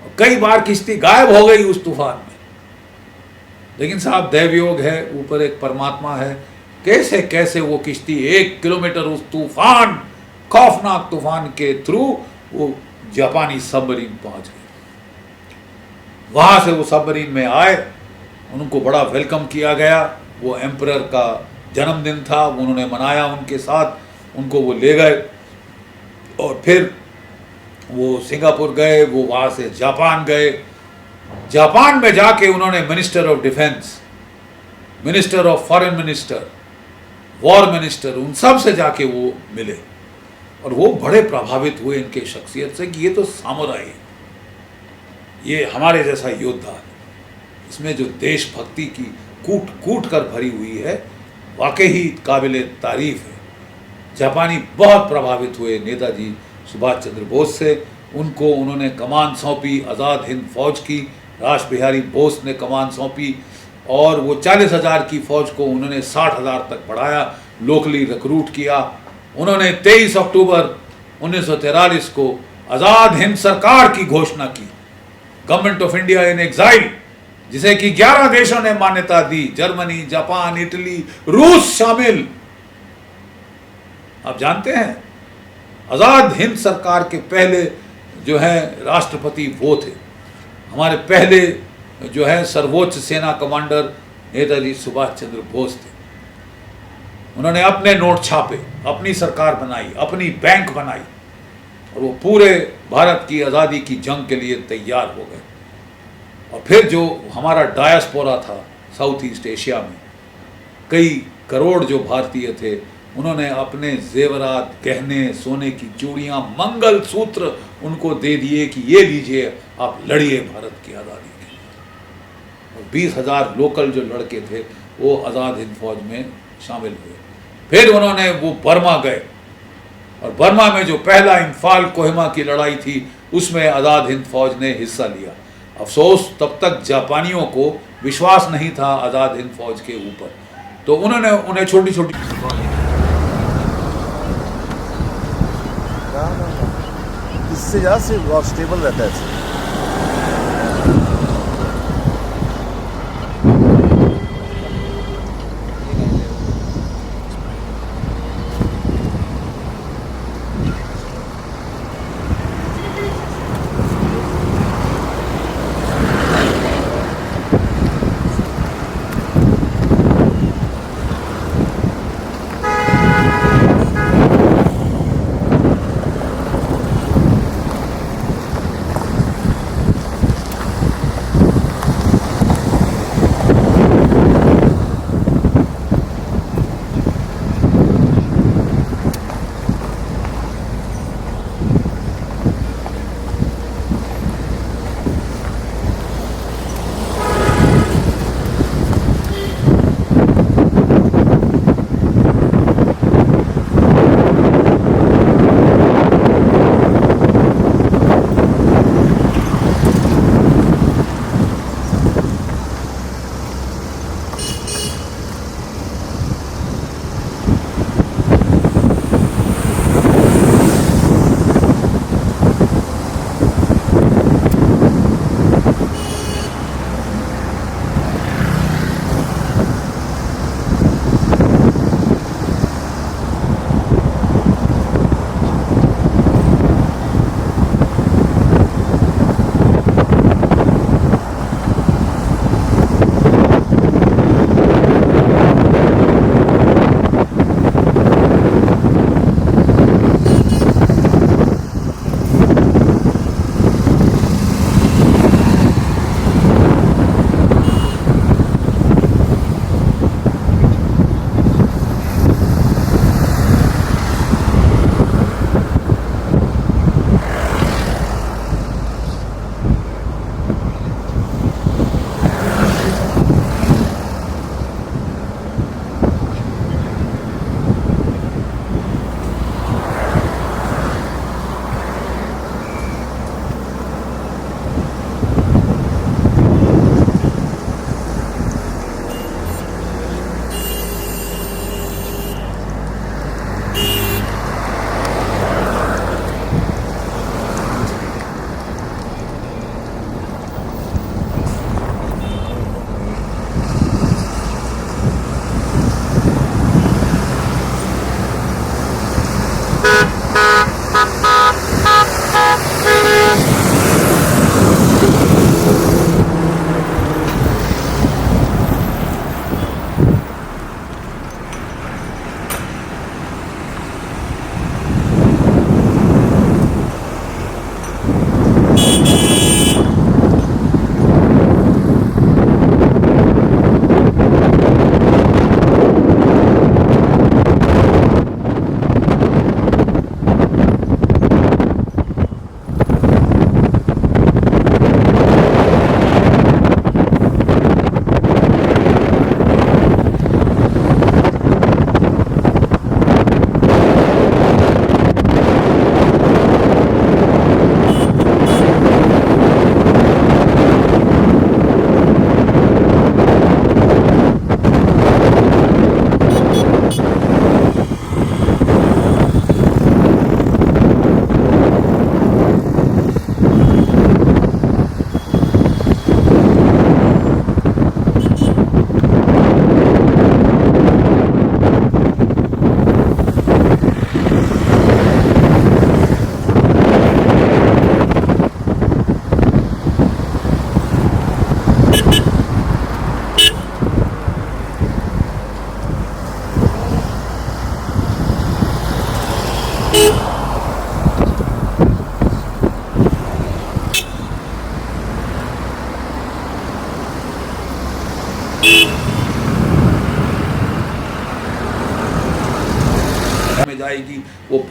और कई बार किश्ती गायब हो गई उस तूफान में, लेकिन साहब दैवयोग है, ऊपर एक परमात्मा है, कैसे कैसे वो किश्ती 1 किलोमीटर उस तूफान, खौफनाक तूफान के थ्रू वो जापानी सबमरीन पहुंच गई। वहां से वो सबमरीन में आए, उनको बड़ा वेलकम किया गया। वो एम्परर का जन्मदिन था, उन्होंने मनाया उनके साथ, उनको वो ले गए और फिर वो सिंगापुर गए, वो वहाँ से जापान गए। जापान में जाके उन्होंने minister of defence, minister of foreign minister, war minister, उन सब से जाके वो मिले और वो बड़े प्रभावित हुए इनके शख्सियत से कि ये तो सामुराई है, ये हमारे जैसा योद्धा है, इसमें जो देशभक्ति की कूट कूट कर भरी हुई है, वाकई ही काबिल तारीफ है। जापानी बहुत प्रभावित हुए नेताजी सुभाष चंद्र बोस से। उनको उन्होंने कमान सौंपी आज़ाद हिंद फौज की। रास बिहारी बोस ने कमान सौंपी और वो 40,000 की फौज को उन्होंने 60,000 तक बढ़ाया, लोकली रिक्रूट किया। उन्होंने 23 अक्टूबर 1943 को आज़ाद हिंद सरकार की घोषणा की, government of India in exile, जिसे कि 11 देशों ने मान्यता दी, जर्मनी, जापान, इटली, रूस शामिल। आप जानते हैं आज़ाद हिंद सरकार के पहले जो है राष्ट्रपति वो थे, हमारे पहले जो है सर्वोच्च सेना कमांडर नेताजी सुभाष चंद्र बोस थे। उन्होंने अपने नोट छापे, अपनी सरकार बनाई, अपनी बैंक बनाई और वो पूरे भारत की आज़ादी की जंग के लिए तैयार हो गए। और फिर जो हमारा डायस्पोरा था साउथ ईस्ट एशिया में, कई करोड़ जो भारतीय थे, उन्होंने अपने जेवरात, गहने, सोने की चूड़ियाँ, मंगल सूत्र उनको दे दिए कि ये लीजिए, आप लड़िए भारत की आज़ादी के लिए। और 20,000 लोकल जो लड़के थे वो आज़ाद हिंद फौज में शामिल हुए। फिर उन्होंने वो बर्मा गए और बर्मा में जो पहला इम्फाल कोहिमा की लड़ाई थी उसमें आज़ाद हिंद फौज ने हिस्सा लिया। अफसोस तब तक जापानियों को विश्वास नहीं था आज़ाद हिंद फौज के ऊपर, तो उन्होंने उन्हें छोटी छोटी इससे ज़्यादा सिर्फ और स्टेबल रहता है।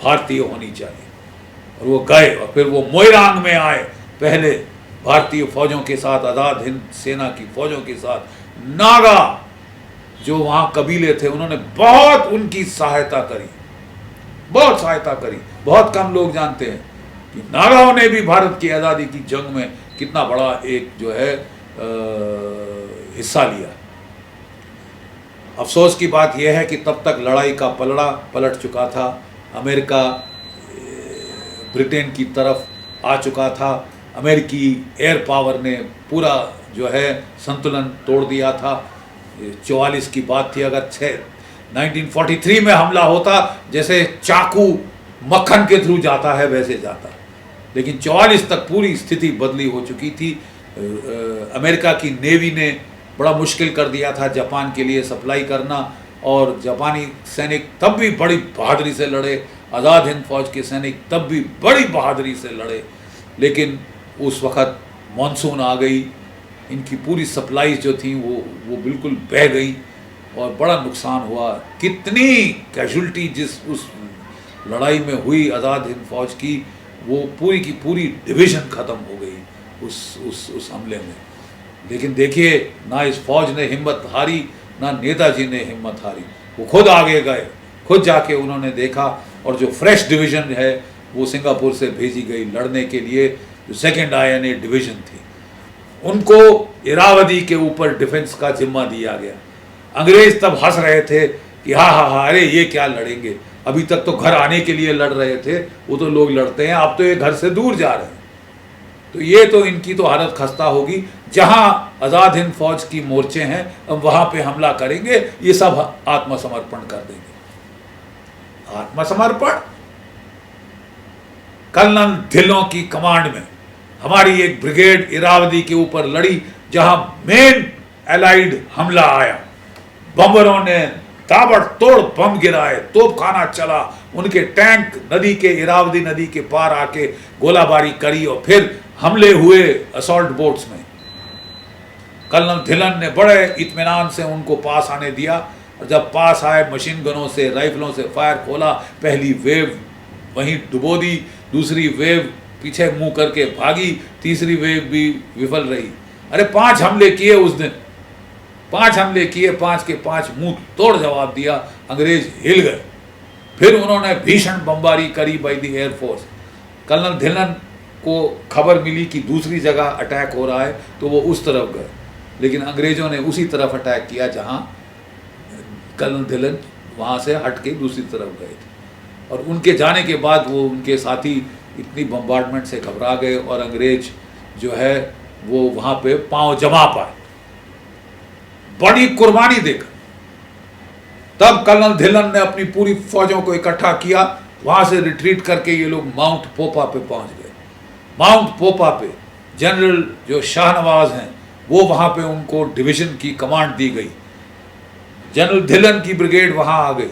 भारतीय होनी चाहिए। और वो गए और फिर वो मोइरांग में आए, पहले भारतीय फौजों के साथ, आज़ाद हिंद सेना की फौजों के साथ। नागा जो वहाँ कबीले थे, उन्होंने बहुत उनकी सहायता करी, बहुत सहायता करी। बहुत कम लोग जानते हैं कि नागाओं ने भी भारत की आज़ादी की जंग में कितना बड़ा एक जो है हिस्सा लिया। अफसोस की बात यह है कि तब तक लड़ाई का पलड़ा पलट चुका था, अमेरिका ब्रिटेन की तरफ आ चुका था, अमेरिकी एयर पावर ने पूरा जो है संतुलन तोड़ दिया था। 44 की बात थी, अगर 1943 में हमला होता, जैसे चाकू मक्खन के थ्रू जाता है वैसे जाता, लेकिन 44 तक पूरी स्थिति बदली हो चुकी थी। अमेरिका की नेवी ने बड़ा मुश्किल कर दिया था जापान के लिए सप्लाई करना, और जापानी सैनिक तब भी बड़ी बहादुरी से लड़े, आज़ाद हिंद फौज के सैनिक तब भी बड़ी बहादुरी से लड़े। लेकिन उस वक़्त मानसून आ गई, इनकी पूरी सप्लाई जो थी वो बिल्कुल बह गई और बड़ा नुकसान हुआ। कितनी कैजुअल्टी जिस उस लड़ाई में हुई आज़ाद हिंद फौज की, वो पूरी की पूरी डिवीज़न ख़त्म हो गई उस हमले में। लेकिन देखिए, ना इस फौज ने हिम्मत हारी, ना नेताजी ने हिम्मत हारी। वो खुद आगे गए, खुद जाके उन्होंने देखा, और जो फ्रेश डिवीज़न है वो सिंगापुर से भेजी गई लड़ने के लिए, जो 2nd INA डिवीज़न थी। उनको इरावदी के ऊपर डिफेंस का जिम्मा दिया गया। अंग्रेज तब हंस रहे थे कि हाँ, अरे ये क्या लड़ेंगे, अभी तक तो घर आने के लिए लड़ रहे थे, वो तो लोग लड़ते हैं, अब तो ये घर से दूर जा रहे हैं। तो ये तो इनकी तो हालत खस्ता होगी। जहां आज़ाद हिंद फौज की मोर्चे हैं, हम वहां पे हमला करेंगे, ये सब आत्मसमर्पण कर देंगे। आत्मसमर्पण? कर्नल ढिल्लों की कमांड में हमारी एक ब्रिगेड इरावदी के ऊपर लड़ी, जहां मेन एलाइड हमला आया, बम्बरों ने ताबड़तोड़ बम गिराए, तोपखाना चला, उनके टैंक नदी के, इरावदी नदी के पार आके गोलाबारी करी, और फिर हमले हुए असॉल्ट बोट्स में। कर्नल ढिल्लन ने बड़े इत्मीनान से उनको पास आने दिया, और जब पास आए मशीन गनों से, राइफलों से फायर खोला। पहली वेव वहीं डुबो दी, दूसरी वेव पीछे मुंह करके भागी, तीसरी वेव भी विफल रही। अरे 5 हमले किए उस दिन, 5 हमले किए, 5 के 5 मुंह तोड़ जवाब दिया। अंग्रेज हिल गए। फिर उन्होंने भीषण बमबारी करी by the air force. Colonel Dhillon को खबर मिली कि दूसरी जगह अटैक हो रहा है, तो वो उस तरफ गए, लेकिन अंग्रेजों ने उसी तरफ अटैक किया जहां कर्नल ढिल्लन वहां से हट के दूसरी तरफ गए थे। और उनके जाने के बाद वो उनके साथी इतनी बम्बार्डमेंट से घबरा गए, और अंग्रेज जो है वो वहां पे पांव जमा पाए, बड़ी कुर्बानी देकर। तब कर्नल ढिल्लन ने अपनी पूरी फौजों को इकट्ठा किया, वहां से रिट्रीट करके ये लोग माउंट पोपा पे पहुंच गए। माउंट पोपा पे जनरल जो शाहनवाज हैं, वो वहां पे उनको डिवीजन की कमांड दी गई। जनरल ढिल्लन की ब्रिगेड वहां आ गई,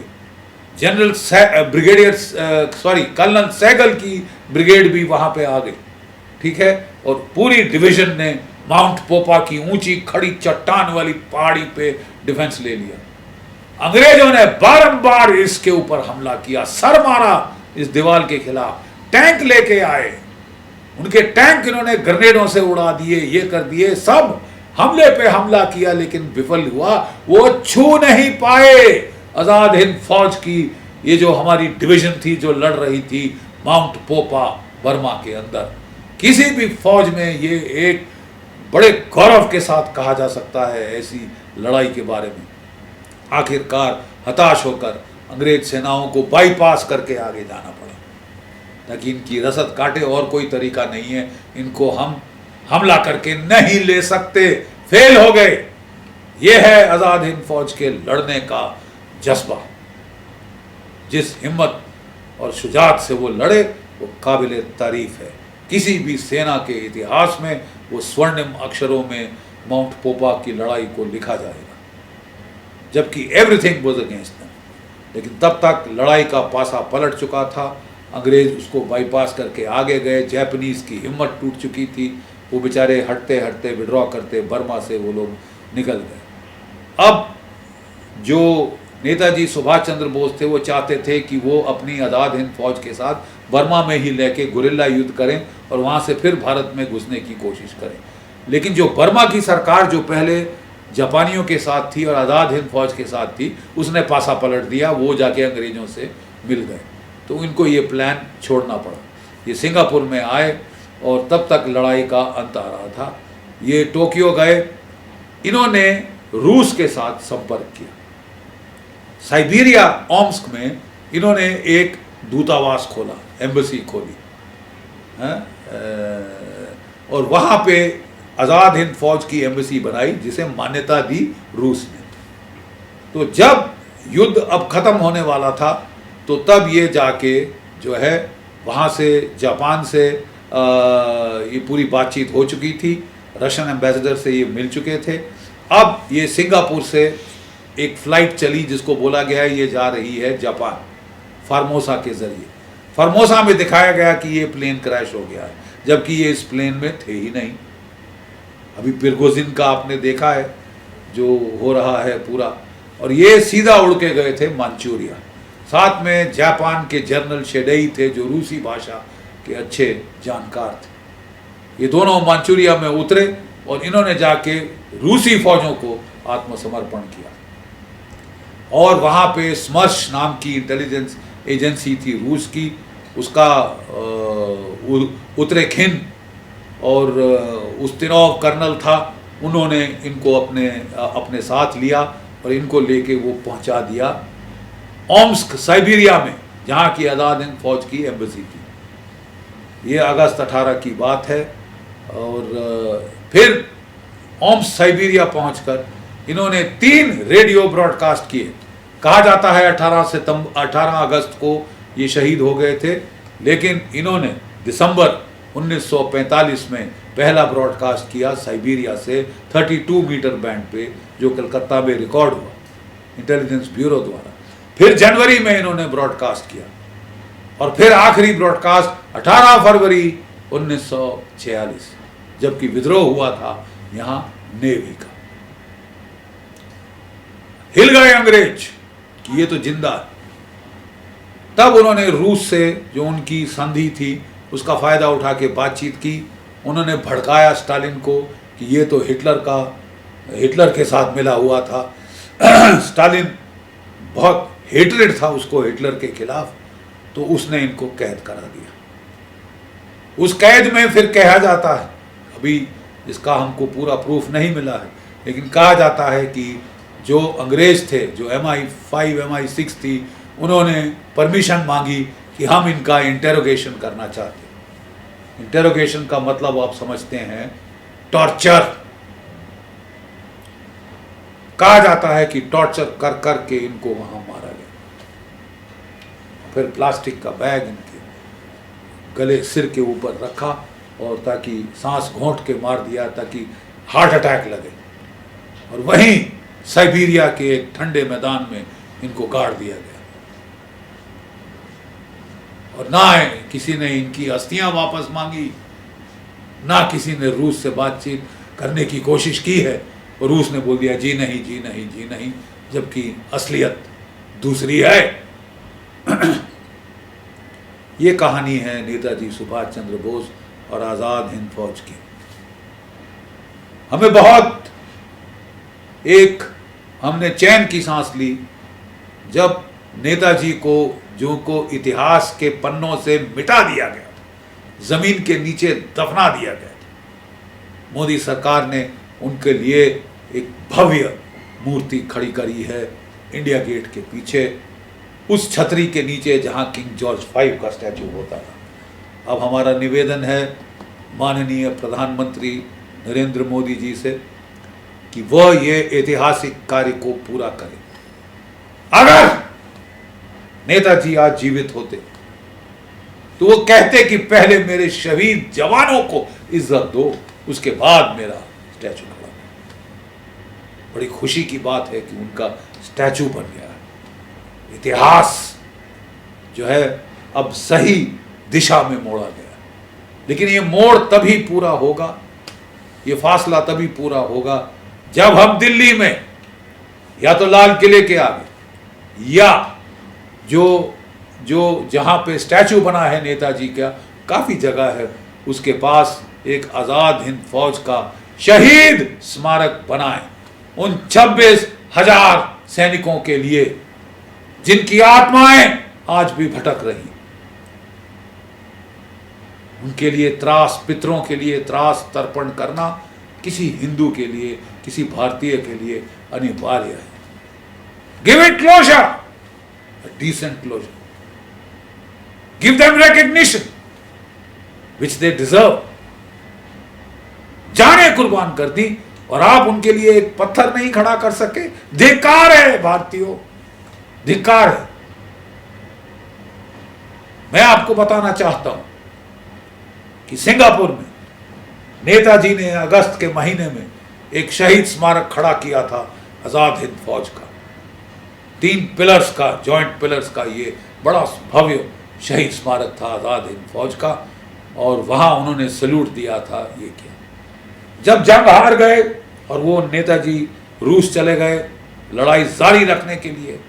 कर्नल सहगल की ब्रिगेड भी वहां पे आ गई, ठीक है। और पूरी डिवीजन ने माउंट पोपा की ऊंची खड़ी चट्टान वाली पहाड़ी पे डिफेंस ले लिया। अंग्रेजों ने बारंबार इसके ऊपर हमला किया, सर मारा इस दीवार के खिलाफ, टैंक लेके आए, उनके टैंक इन्होंने ग्रेनेडों से उड़ा दिए, ये कर दिए, सब हमले पे हमला किया, लेकिन विफल हुआ। वो छू नहीं पाए आज़ाद हिंद फौज की ये जो हमारी डिवीजन थी, जो लड़ रही थी माउंट पोपा बर्मा के अंदर। किसी भी फौज में ये एक बड़े गौरव के साथ कहा जा सकता है ऐसी लड़ाई के बारे में। आखिरकार हताश होकर अंग्रेज सेनाओं को बाईपास करके आगे जाना पड़ा, ताकि इनकी रसद काटे, और कोई तरीका नहीं है, इनको हम हमला करके नहीं ले सकते, फेल हो गए। यह है आज़ाद हिंद फौज के लड़ने का जज्बा। जिस हिम्मत और शुजात से वो लड़े, वो काबिल तारीफ है। किसी भी सेना के इतिहास में वो स्वर्णिम अक्षरों में माउंट पोपा की लड़ाई को लिखा जाएगा, जबकि एवरीथिंग वाज अगेंस्ट देम। लेकिन तब तक लड़ाई का पासा पलट चुका था, अंग्रेज उसको बाईपास करके आगे गए, जापानीज़ की हिम्मत टूट चुकी थी, वो बेचारे हटते हटते विड्रॉ करते बर्मा से वो लोग निकल गए। अब जो नेताजी सुभाष चंद्र बोस थे, वो चाहते थे कि वो अपनी आज़ाद हिंद फौज के साथ बर्मा में ही लेके गुरिल्ला युद्ध करें और वहाँ से फिर भारत में घुसने की कोशिश करें। लेकिन जो बर्मा की सरकार जो पहले जापानियों के साथ थी और आज़ाद हिंद फौज के साथ थी, उसने पासा पलट दिया, वो जाके अंग्रेज़ों से मिल गए। तो इनको ये प्लान छोड़ना पड़ा। ये सिंगापुर में आए और तब तक लड़ाई का अंत आ रहा था। ये टोक्यो गए, इन्होंने रूस के साथ संपर्क किया। साइबेरिया ओम्स्क में इन्होंने एक दूतावास खोला, एम्बेसी खोली है, और वहाँ पे आज़ाद हिंद फौज की एम्बेसी बनाई जिसे मान्यता दी रूस ने। तो जब युद्ध अब ख़त्म होने वाला था तो तब ये जाके जो है वहाँ से जापान से ये पूरी बातचीत हो चुकी थी, रशियन एम्बेसडर से ये मिल चुके थे। अब ये सिंगापुर से एक फ़्लाइट चली जिसको बोला गया है ये जा रही है जापान, फार्मोसा के ज़रिए। फार्मोसा में दिखाया गया कि ये प्लेन क्रैश हो गया है, जबकि ये इस प्लेन में थे ही नहीं। अभी पिरगोजिन का आपने देखा है जो हो रहा है पूरा, और ये सीधा उड़ के गए थे मंचूरिया। साथ में जापान के जनरल शेडेई थे जो रूसी भाषा के अच्छे जानकार थे। ये दोनों मंचूरिया में उतरे और इन्होंने जाके रूसी फौजों को आत्मसमर्पण किया। और वहाँ पे स्मर्श नाम की इंटेलिजेंस एजेंसी थी रूस की, उसका उतरेखिन और उस्तिनोव कर्नल था, उन्होंने इनको अपने साथ लिया और इनको लेके वो पहुंचा दिया ओम्स्क साइबेरिया में, जहाँ की आज़ाद हिंद फौज की एम्बेसी थी। ये अगस्त 18 की बात है। और फिर ओम्स्क साइबेरिया पहुंचकर इन्होंने 3 रेडियो ब्रॉडकास्ट किए। कहा जाता है 18 अगस्त को ये शहीद हो गए थे, लेकिन इन्होंने दिसंबर 1945 में पहला ब्रॉडकास्ट किया साइबेरिया से 32 मीटर बैंड पे, जो कलकत्ता में रिकॉर्ड हुआ इंटेलिजेंस ब्यूरो द्वारा। फिर जनवरी में इन्होंने ब्रॉडकास्ट किया और फिर आखिरी ब्रॉडकास्ट 18 फरवरी 1946, जबकि विद्रोह हुआ था यहाँ नेवी का। हिल गए अंग्रेज कि ये तो जिंदा है। तब उन्होंने रूस से जो उनकी संधि थी उसका फायदा उठा के बातचीत की। उन्होंने भड़काया स्टालिन को कि ये तो हिटलर के साथ मिला हुआ था। स्टालिन बहुत हेटरेड था उसको हिटलर के खिलाफ, तो उसने इनको कैद करा दिया। उस कैद में फिर कहा जाता है, अभी इसका हमको पूरा प्रूफ नहीं मिला है, लेकिन कहा जाता है कि जो अंग्रेज थे, जो MI5 MI6 थी, उन्होंने परमिशन मांगी कि हम इनका इंटेरोगेशन करना चाहते हैं। इंटेरोगेशन का मतलब आप समझते हैं, टॉर्चर। कहा जाता है कि टॉर्चर कर कर के इनको वहां मारा गया। फिर प्लास्टिक का बैग इनके गले सिर के ऊपर रखा और ताकि सांस घोंट के मार दिया ताकि हार्ट अटैक लगे, और वहीं साइबेरिया के एक ठंडे मैदान में इनको गाड़ दिया गया। और ना किसी ने इनकी अस्थियां वापस मांगी, ना किसी ने रूस से बातचीत करने की कोशिश की है, और रूस ने बोल दिया जी नहीं जी नहीं जी नहीं, जबकि असलियत दूसरी है। ये कहानी है नेताजी सुभाष चंद्र बोस और आज़ाद हिंद फौज की। हमें बहुत हमने चैन की सांस ली जब नेताजी को इतिहास के पन्नों से मिटा दिया गया, जमीन के नीचे दफना दिया गया था। मोदी सरकार ने उनके लिए एक भव्य मूर्ति खड़ी करी है इंडिया गेट के पीछे, उस छतरी के नीचे जहां किंग जॉर्ज 5 का स्टैचू होता था। अब हमारा निवेदन है माननीय प्रधानमंत्री नरेंद्र मोदी जी से कि वह ये ऐतिहासिक कार्य को पूरा करें। अगर नेताजी आज जीवित होते तो वो कहते कि पहले मेरे शहीद जवानों को इज्जत दो, उसके बाद मेरा स्टैचू खड़ा। बड़ी खुशी की बात है कि उनका स्टैचू बन गया है। इतिहास जो है अब सही दिशा में मोड़ा गया, लेकिन ये मोड़ तभी पूरा होगा, ये फासला तभी पूरा होगा जब हम दिल्ली में या तो लाल किले के आगे या जो जहां पे स्टैचू बना है नेताजी का, काफी जगह है उसके पास एक आजाद हिंद फौज का शहीद स्मारक बनाएं उन 26,000 सैनिकों के लिए जिनकी आत्माएं आज भी भटक रही, उनके लिए त्रास, पितरों के लिए त्रास तर्पण करना किसी हिंदू के लिए, किसी भारतीय के लिए अनिवार्य है। Give it closure, a decent closure. Give them recognition which they deserve. जाने कुर्बान कर दी और आप उनके लिए एक पत्थर नहीं खड़ा कर सके। धिक्कार है भारतीयों, धिक्कार है। मैं आपको बताना चाहता हूं कि सिंगापुर में नेताजी ने अगस्त के महीने में एक शहीद स्मारक खड़ा किया था आजाद हिंद फौज का, 3 पिलर्स का, जॉइंट पिलर्स का ये बड़ा भव्य शहीद स्मारक था आजाद हिंद फौज का, और वहां उन्होंने सैल्यूट दिया था। ये किया जब जंग हार गए और वो नेताजी रूस चले गए लड़ाई जारी रखने के लिए,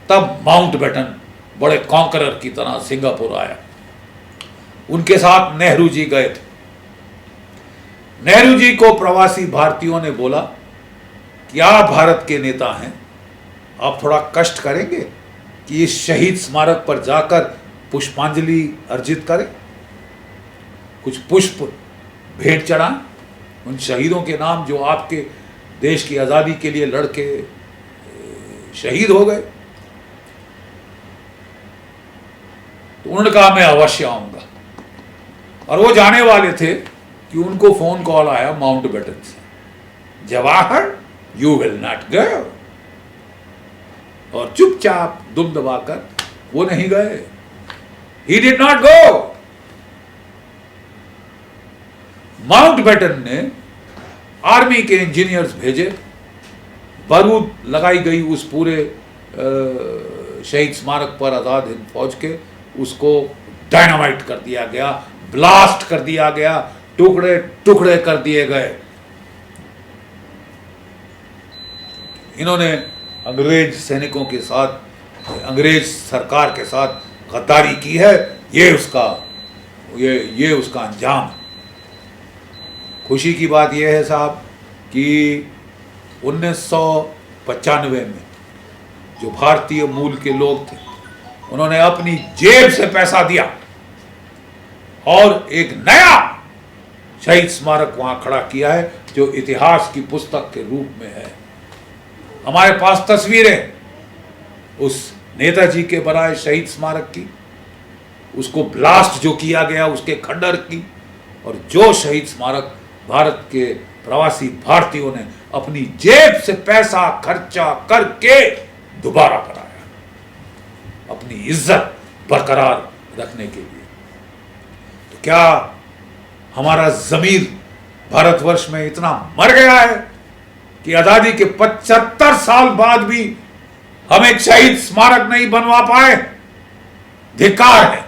तब माउंटबेटन बड़े कॉन्करर की तरह सिंगापुर आया। उनके साथ नेहरू जी गए थे। नेहरू जी को प्रवासी भारतीयों ने बोला कि आप भारत के नेता हैं, आप थोड़ा कष्ट करेंगे कि इस शहीद स्मारक पर जाकर पुष्पांजलि अर्जित करें, कुछ पुष्प भेंट चढ़ाएं उन शहीदों के नाम जो आपके देश की आज़ादी के लिए लड़के शहीद हो गए। तो उन्होंने कहा मैं अवश्य आऊंगा, और वो जाने वाले थे कि उनको फोन कॉल आया माउंटबेटन से, Jawahar you will not go, और चुपचाप दुम दबाकर वो नहीं गए। He did not go. Mountbatten ने आर्मी के इंजीनियर्स भेजे, बारूद लगाई गई उस पूरे शहीद स्मारक पर आजाद हिंद फौज के, उसको डायनामाइट कर दिया गया, ब्लास्ट कर दिया गया, टुकड़े टुकड़े कर दिए गए। इन्होंने अंग्रेज सैनिकों के साथ, अंग्रेज सरकार के साथ गद्दारी की है, ये उसका अंजाम है। खुशी की बात यह है साहब कि 1995 में जो भारतीय मूल के लोग थे उन्होंने अपनी जेब से पैसा दिया और एक नया शहीद स्मारक वहां खड़ा किया है जो इतिहास की पुस्तक के रूप में है। हमारे पास तस्वीरें उस नेताजी के बनाए शहीद स्मारक की, उसको ब्लास्ट जो किया गया उसके खंडर की, और जो शहीद स्मारक भारत के प्रवासी भारतीयों ने अपनी जेब से पैसा खर्चा करके दोबारा बनाया अपनी इज्जत बरकरार रखने के लिए। तो क्या हमारा जमीर भारतवर्ष में इतना मर गया है कि आजादी के 75 साल बाद भी हम एक शहीद स्मारक नहीं बनवा पाए? धिक्कार है,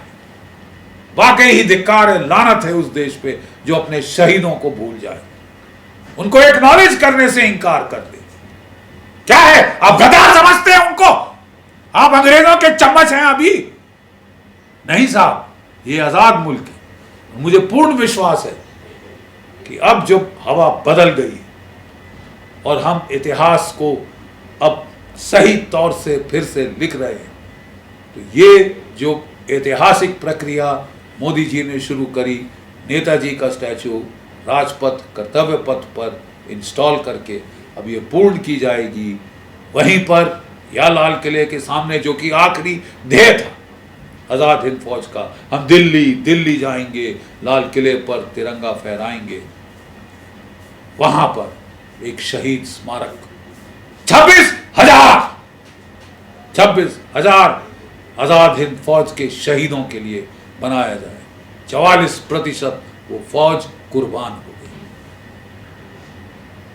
वाकई ही धिक्कार है, लानत है उस देश पे जो अपने शहीदों को भूल जाए, उनको एक्नॉलेज करने से इंकार कर दे। क्या है, आप गद्दार समझते हैं उनको? आप अंग्रेजों के चम्मच हैं अभी? नहीं साहब, ये आजाद मुल्क है। मुझे पूर्ण विश्वास है कि अब जब हवा बदल गई और हम इतिहास को अब सही तौर से फिर से लिख रहे हैं, तो ये जो ऐतिहासिक प्रक्रिया मोदी जी ने शुरू करी, नेताजी का स्टैचू राजपथ, कर्तव्य पथ पर इंस्टॉल करके अब ये पूर्ण की जाएगी। वहीं पर या लाल किले के सामने, जो कि आखिरी ध्येय था आजाद हिंद फौज का, हम दिल्ली जाएंगे, लाल किले पर तिरंगा फहराएंगे, वहां पर एक शहीद स्मारक 26,000 आजाद हिंद फौज के शहीदों के लिए बनाया जाए। 44% वो फौज कुर्बान हो गई।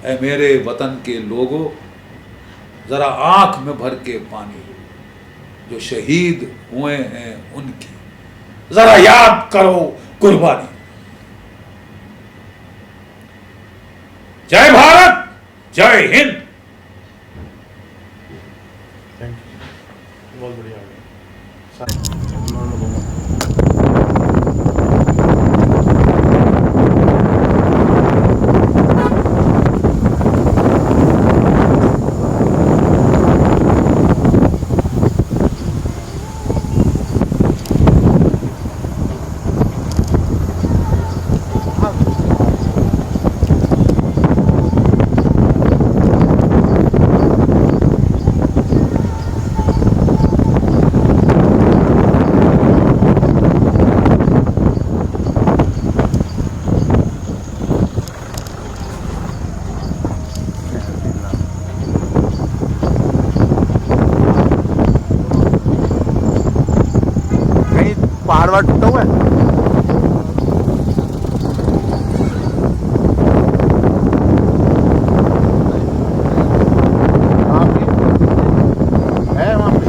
ऐ मेरे वतन के लोगों, जरा आंख में भर के पानी जो शहीद हुए हैं उनकी जरा याद करो कुर्बानी। जय भारत, जय हिंद। वार टूटा हुआ है? वहाँ पे है, वहाँ पे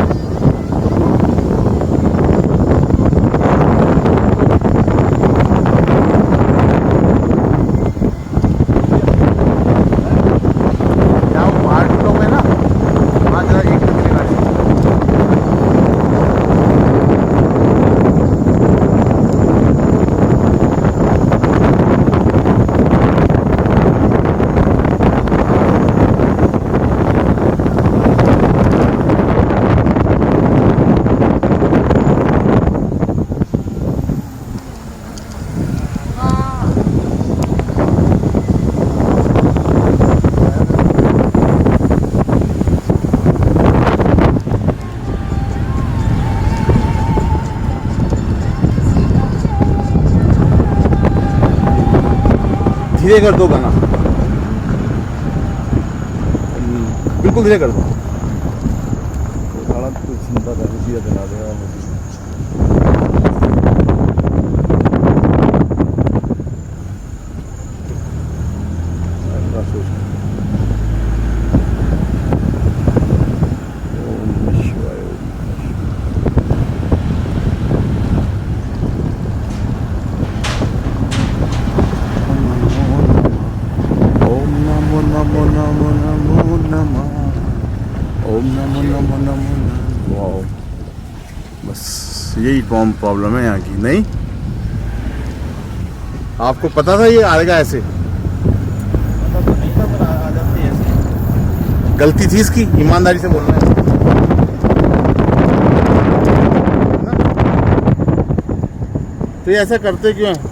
जहाँ वो पहाड़ टूटा हुआ है ना, वहाँ जरा एक निकले गाड़ी। धीरे कर दो गाना, बिल्कुल धीरे कर दो। कुछ चिंता करनी चाहिए, बना देगा बस यही प्रॉब्लम है यहाँ की। नहीं, आपको पता था ये आएगा ऐसे? गलती थी इसकी, ईमानदारी से बोलना है ना? तो ये ऐसा करते क्यों हैं?